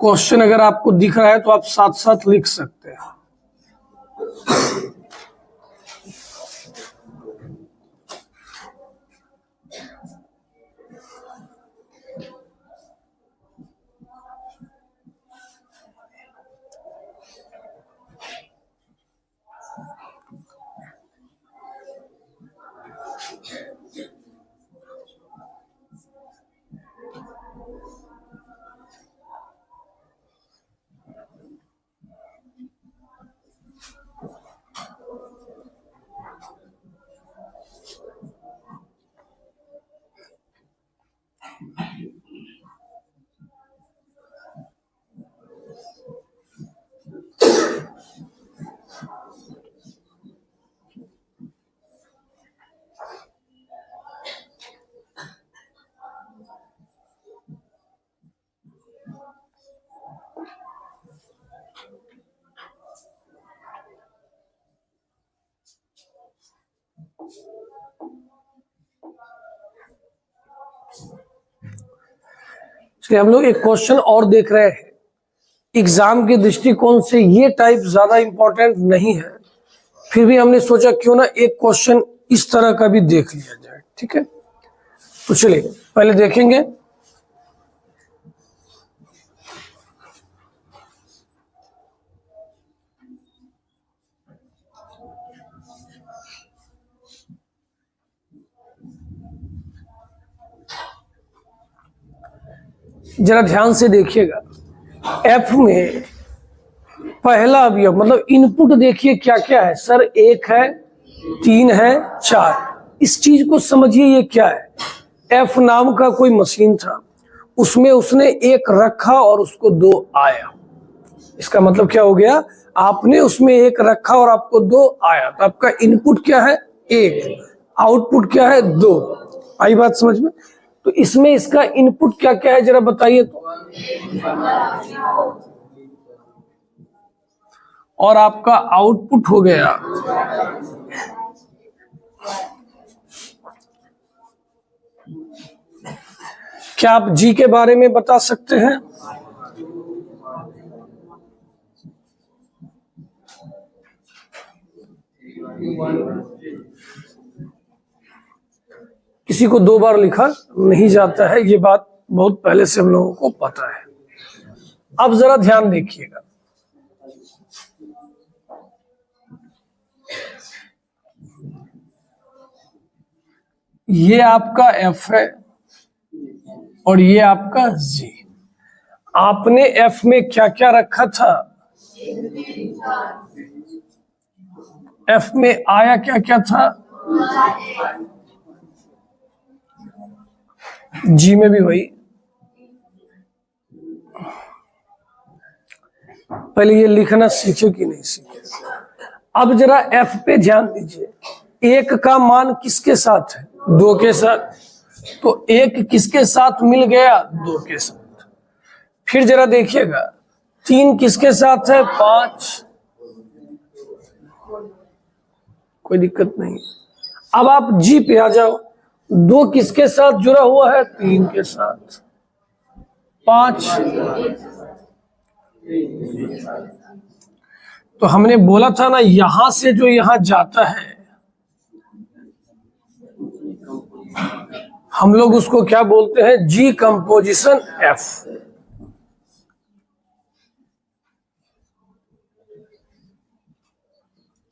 क्वेश्चन अगर आपको दिख रहा है तो आप साथ साथ लिख सकते हैं। चलिए हम लोग एक क्वेश्चन और देख रहे हैं। एग्जाम के दृष्टिकोण से ये टाइप ज्यादा इंपॉर्टेंट नहीं है, फिर भी हमने सोचा क्यों ना एक क्वेश्चन इस तरह का भी देख लिया जाए। ठीक है, तो चलिए पहले देखेंगे। जरा ध्यान से देखिएगा, एफ में पहला अवयव मतलब इनपुट देखिए क्या क्या है सर। 1 है, 3 है, 4। इस चीज को समझिए, ये क्या है। एफ नाम का कोई मशीन था, उसमें उसने 1 रखा और उसको 2 आया। इसका मतलब क्या हो गया, आपने उसमें 1 रखा और आपको 2 आया, तो आपका इनपुट क्या है 1, आउटपुट क्या है 2। आई बात समझ में। तो इसमें इसका इनपुट क्या क्या है जरा बताइए तो। और आपका आउटपुट हो गया क्या आप जी के बारे में बता सकते हैं। किसी को 2 बार लिखा नहीं जाता है, ये बात बहुत पहले से हम लोगों को पता है। अब जरा ध्यान देखिएगा, ये आपका एफ है और ये आपका जी। आपने एफ में क्या क्या रखा था, एफ में आया क्या क्या था, जी में भी वही। पहले ये लिखना सीखे कि नहीं सीखे। अब जरा एफ पे ध्यान दीजिए, 1 का मान किसके साथ है 2 के साथ, तो 1 किसके साथ मिल गया 2 के साथ। फिर जरा देखिएगा 3 किसके साथ है 5, कोई दिक्कत नहीं। अब आप जी पे आ जाओ, 2 किसके साथ जुड़ा हुआ है 3 के साथ, 5। तो हमने बोला था ना, यहां से जो यहां जाता है हम लोग उसको क्या बोलते हैं, जी कंपोजिशन एफ।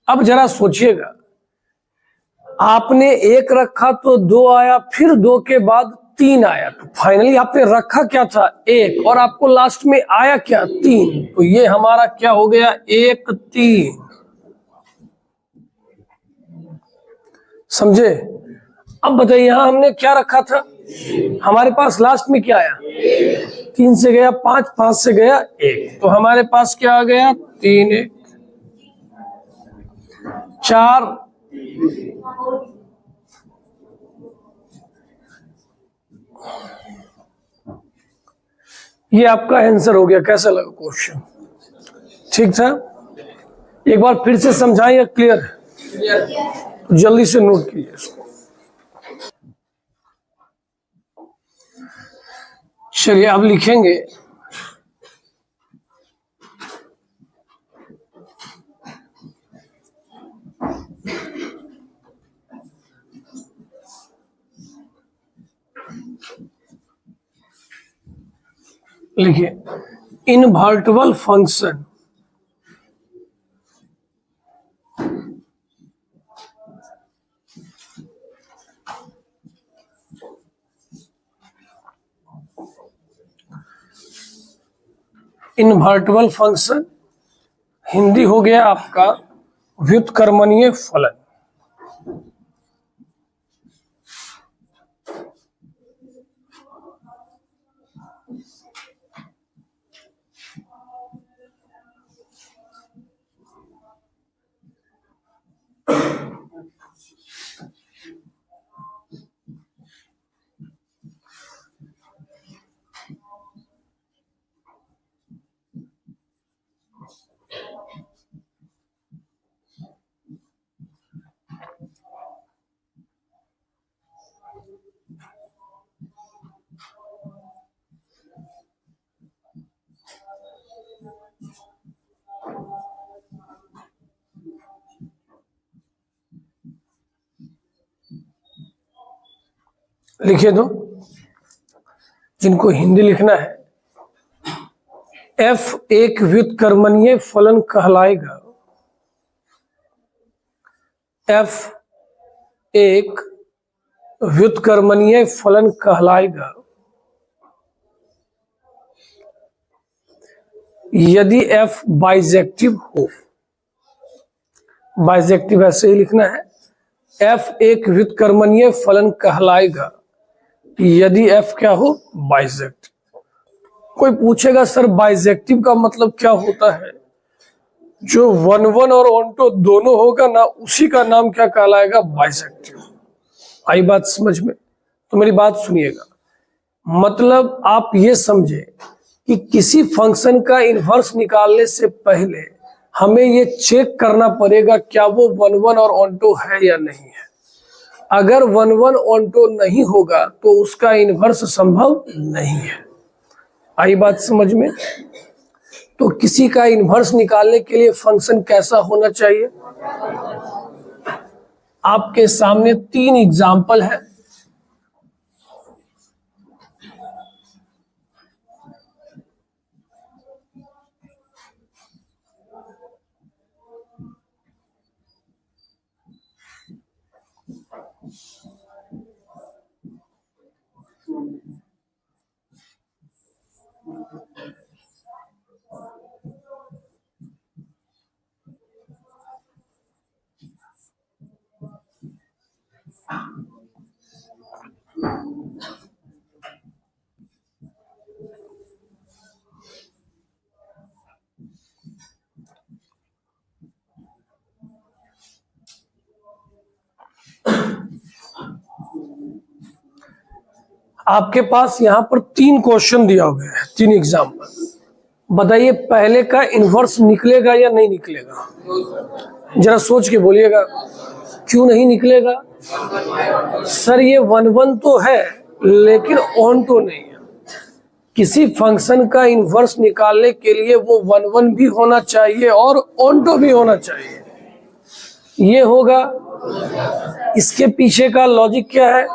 अब जरा सोचिएगा, आपने 1 रखा तो 2 आया, फिर 2 के बाद 3 आया, तो फाइनली आपने रखा क्या था 1 और आपको लास्ट में आया क्या 3। तो ये हमारा क्या हो गया 1 3। समझे। अब बताइए यहां हमने क्या रखा था, हमारे पास लास्ट में क्या आया 3 से गया 5, 5 से गया 1, तो हमारे पास क्या आ गया 3 1 4। ये आपका आंसर हो गया। कैसा लगा क्वेश्चन, ठीक था। एक बार फिर से समझाएं या क्लियर है, जल्दी से नोट कीजिए इसको। चलिए अब लिखेंगे लिखिए invertible function invertible function Hindi हो गया आपका व्युत्क्रमणीय फलन। लिखिए दो जिनको हिंदी लिखना है। f एक व्युत्क्रमणीय फलन कहलाएगा। f एक व्युत्क्रमणीय फलन कहलाएगा यदि f बाइजेक्टिव हो। बाइजेक्टिव ऐसे ही लिखना है, f एक व्युत्क्रमणीय फलन कहलाएगा यदि f क्या हो, बाइजेक्टिव। कोई पूछेगा सर बाइजेक्टिव का मतलब क्या होता है? जो वन वन और ऑन टू दोनों होगा ना, उसी का नाम क्या कहलाएगा, बाइजेक्टिव। आई बात समझ में? तो मेरी बात सुनिएगा, मतलब आप ये समझे कि किसी फंक्शन का इनवर्स निकालने से पहले हमें ये चेक करना पड़ेगा क्या वो वन वन और ऑन टू है या नहीं है। अगर वन वन ऑन टू नहीं होगा तो उसका इनवर्स संभव नहीं है। आई बात समझ में? तो किसी का इनवर्स निकालने के लिए फंक्शन कैसा होना चाहिए? आपके सामने 3 एग्जाम्पल है। आपके पास यहां पर 3 क्वेश्चन दिया हुआ है, 3 एग्जाम्पल। बताइए पहले का इनवर्स निकलेगा या नहीं निकलेगा? जरा सोच के बोलिएगा, क्यों नहीं निकलेगा? सर ये वन वन तो है लेकिन ऑन टू नहीं है। किसी फंक्शन का इनवर्स निकालने के लिए वो वन वन भी होना चाहिए और ऑन टू भी होना चाहिए। ये होगा। इसके पीछे का लॉजिक क्या है?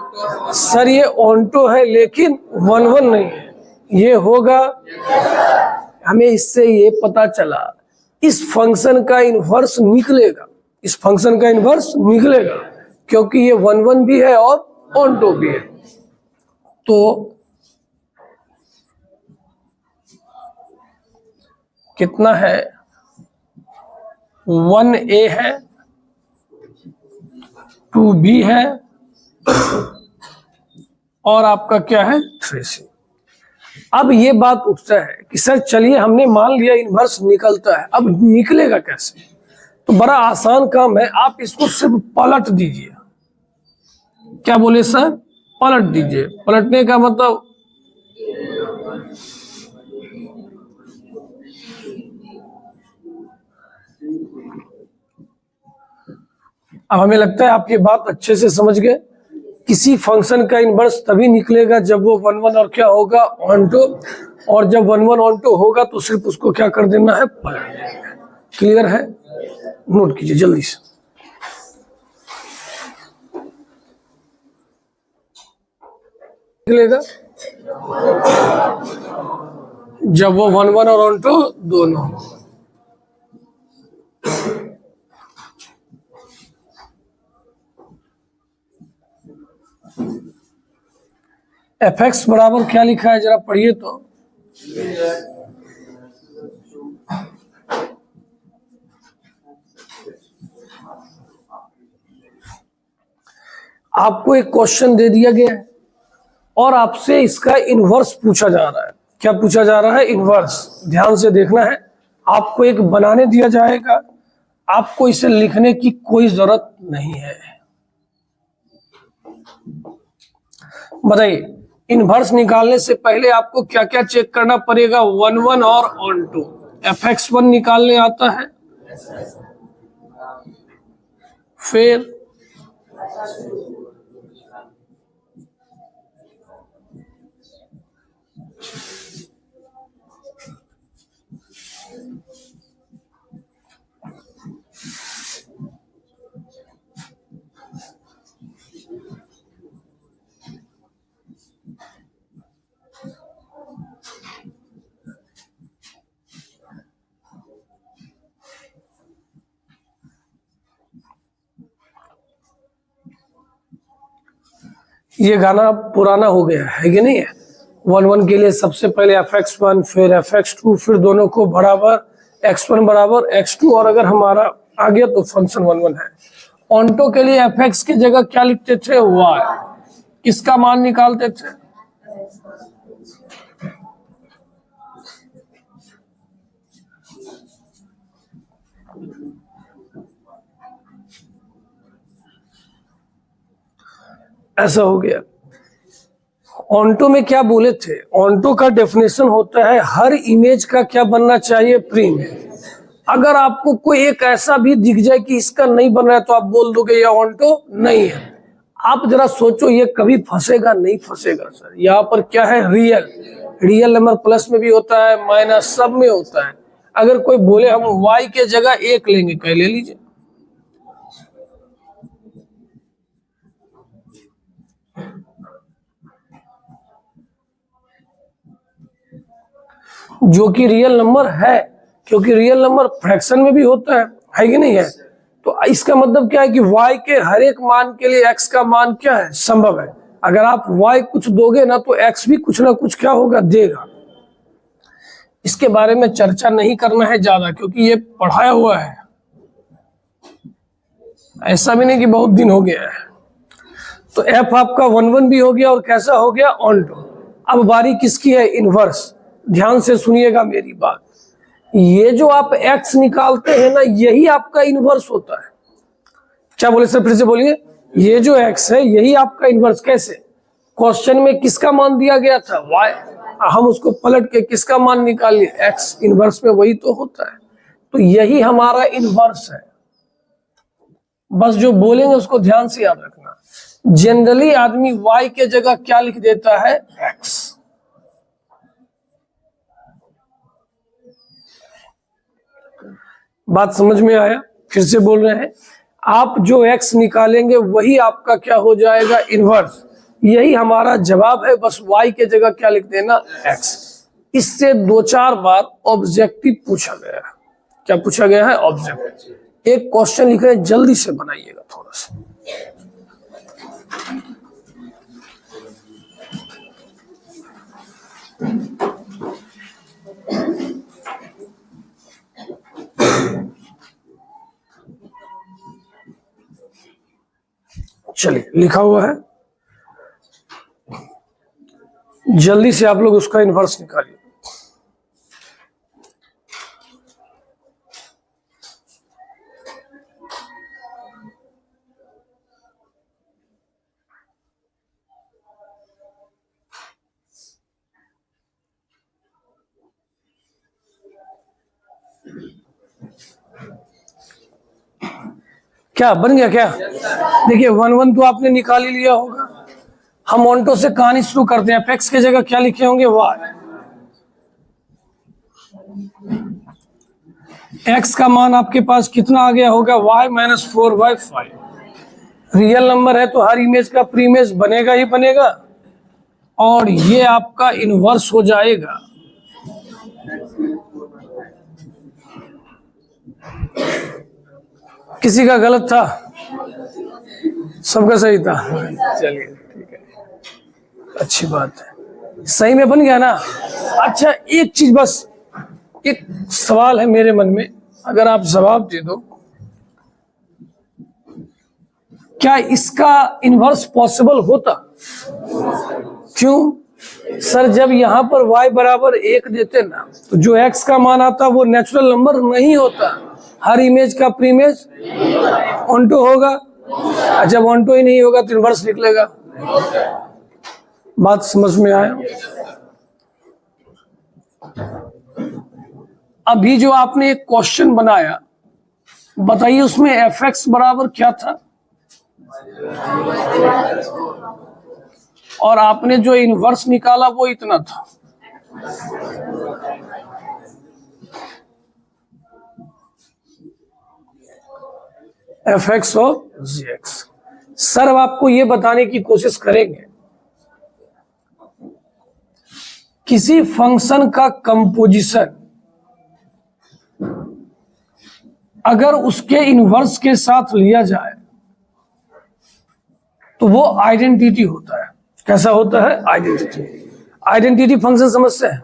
सर ये ऑन टू है लेकिन वन वन नहीं है। ये होगा। हमें इससे ये पता चला इस फंक्शन का इनवर्स निकलेगा, इस फंक्शन का इनवर्स निकलेगा क्योंकि ये वन वन भी है और ऑन टू भी है। तो कितना है? 1a है, 2b है और आपका क्या है, 3c। अब ये बात उठता है कि सर चलिए हमने मान लिया इनवर्स निकलता है, अब निकलेगा कैसे? तो बड़ा आसान काम है, आप इसको सिर्फ पलट दीजिए। क्या बोले सर? पलट दीजिए। पलटने का मतलब अब हमें लगता है आप ये बात अच्छे से समझ गए। किसी फंक्शन का इनवर्स तभी निकलेगा जब वो वन वन और क्या होगा, ऑन टू, और जब वन वन ऑन टू होगा तो सिर्फ उसको क्या कर देना है, पलट देना है। क्लियर है? नोट कीजिए जल्दी से। निकलेगा जब वो 1 1 और ऑन टू दोनों। एफ एक्स बराबर क्या लिखा है जरा पढ़िए तो। आपको एक क्वेश्चन दे दिया गया है और आपसे इसका इनवर्स पूछा जा रहा है। क्या पूछा जा रहा है? इनवर्स। ध्यान से देखना है। आपको एक बनाने दिया जाएगा, आपको इसे लिखने की कोई जरूरत नहीं है। बताइए, इनवर्स निकालने से पहले आपको क्या क्या चेक करना पड़ेगा? 1 1 और ऑन टू। fx1 निकालने आता है, फिर ये गाना पुराना हो गया है कि नहीं है? 1 1 के लिए सबसे पहले fx1 फिर fx2, फिर दोनों को बराबर x1 बराबर x2, और अगर हमारा आ गया तो फंक्शन 1 1 है। ऑन्टो के लिए fx की जगह क्या लिखते थे? y। किसका मान निकालते थे? ऐसा हो गया। ऑन्टो में क्या बोले थे? ऑन्टो का डेफिनेशन होता है हर इमेज का क्या बनना चाहिए? प्रीम। अगर आपको कोई एक ऐसा भी दिख जाए कि इसका नहीं बन रहा है तो आप बोल दोगे ये ऑन्टो नहीं है। आप जरा सोचो, ये कभी फंसेगा नहीं? फंसेगा सर। यहाँ पर क्या है? रियल। रियल नंबर प्लस में भी होता है, माइनस सब में होता है। अगर कोई बोले हम y के जगह 1 लेंगे, कह ले लीजिए। जो कि रियल नंबर है, क्योंकि रियल नंबर फ्रैक्शन में भी होता है कि नहीं है? तो इसका मतलब क्या है कि y के हर एक मान के लिए x का मान क्या है? संभव है। अगर आप y कुछ दोगे ना तो x भी कुछ ना कुछ क्या होगा? देगा। इसके बारे में चर्चा नहीं करना है ज्यादा, क्योंकि ये पढ़ाया हुआ है, ऐसा भी नहीं कि बहुत दिन हो गया है। तो f आपका 1 1 भी हो गया और कैसा हो गया? ऑन्टो। अब बारी किसकी है? इनवर्स। ध्यान से सुनिएगा मेरी बात। ये जो आप x निकालते हैं ना, यही आपका इनवर्स होता है। क्या बोले सर? फिर से बोलिए। ये जो x है यही आपका इनवर्स। कैसे? क्वेश्चन में किसका मान दिया गया था? y। हम उसको पलट के किसका मान निकालिए? x। इनवर्स में वही तो होता है। तो यही हमारा इनवर्स है। बस जो बोलेंगे उसको ध्यान से याद रखना। जनरली आदमी y के जगह क्या लिख देता है? x। बात समझ में आया? फिर से बोल रहे हैं, आप जो x निकालेंगे वही आपका क्या हो जाएगा? इनवर्स। यही हमारा जवाब है। बस y के जगह क्या लिख देना? x। इससे 2-4 बार ऑब्जेक्टिव पूछा गया है। क्या पूछा गया है? ऑब्जेक्टिव। एक क्वेश्चन लिख रहे हैं, जल्दी से बनाइएगा थोड़ा सा। चलिए, लिखा हुआ है, जल्दी से आप लोग उसका इनवर्स निकालिए। क्या बन गया? क्या देखिए, 1 1 तो आपने निकाल ही लिया होगा। हम ऑन्टो से कहानी शुरू करते हैं। एफ के जगह क्या लिखे होंगे? y। x का मान आपके पास कितना आ गया होगा? y - 4/5। रियल नंबर है तो हर इमेज का प्री इमेज बनेगा ही बनेगा, और ये आपका इनवर्स हो जाएगा। किसी का गलत था, सबका सही था, चलिए ठीक है, अच्छी बात है, सही में बन गया ना। अच्छा एक चीज बस, एक सवाल है मेरे मन में, अगर आप जवाब दे दो, क्या इसका इन्वर्स पॉसिबल होता? क्यों सर, जब यहां पर y बराबर 1 देते ना, तो जो x का मान आता वो नेचुरल नंबर नहीं होता, हर इमेज का प्रीमेज ऑनटो होगा, जब ऑनटो ही नहीं होगा तो इन्वर्स निकलेगा। बात समझ में आया? अभी जो आपने एक क्वेश्चन बनाया, बताइए उसमें fx बराबर क्या था, और आपने जो इन्वर्स निकाला वो इतना था। fx और gx। सर अब आपको ये बताने की कोशिश करेंगे, किसी फंक्शन का कंपोजिशन अगर उसके इन्वर्स के साथ लिया जाए तो वो आइडेंटिटी होता है। कैसा होता है? आइडेंटिटी। आइडेंटिटी फंक्शन समझते हैं?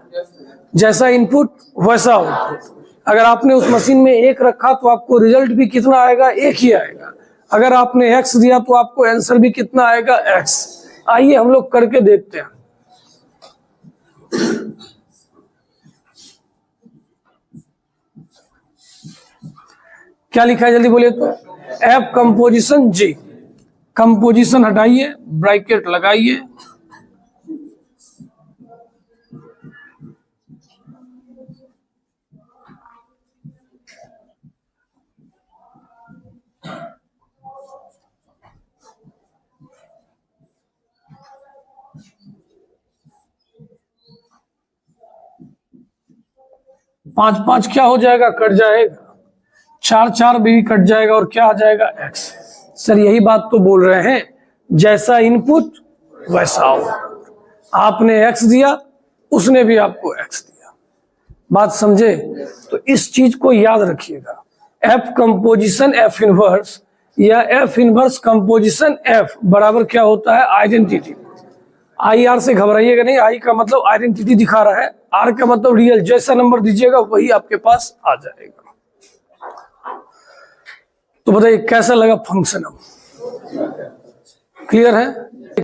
जैसा इनपुट वैसा आउटपुट। अगर आपने उस मशीन में 1 रखा तो आपको रिजल्ट भी कितना आएगा? 1 ही आएगा। अगर आपने x दिया तो आपको आंसर भी कितना आएगा? x। आइए हम लोग करके देखते हैं। क्या लिखा है जल्दी बोलिए तो? एफ कंपोजिशन जी। कंपोजिशन हटाइए, ब्रैकेट लगाइए, पांच पांच क्या हो जाएगा? कट जाएगा। 4 4 भी कट जाएगा और क्या आ जाएगा? x। सर यही बात तो बोल रहे हैं, जैसा इनपुट वैसा आउटपुट। आपने x दिया, उसने भी आपको x दिया। बात समझे? तो इस चीज को याद रखिएगा। f कंपोजिशन f इनवर्स या f इनवर्स कंपोजिशन f बराबर क्या होता है? आइडेंटिटी। आई आर से घबराइएगा नहीं, आई का मतलब आइडेंटिटी दिखा रहा है, आर का मतलब रियल। जैसा नंबर दीजिएगा वही आपके पास आ जाएगा। तो बताइए कैसा लगा फंक्शन? अब क्लियर है?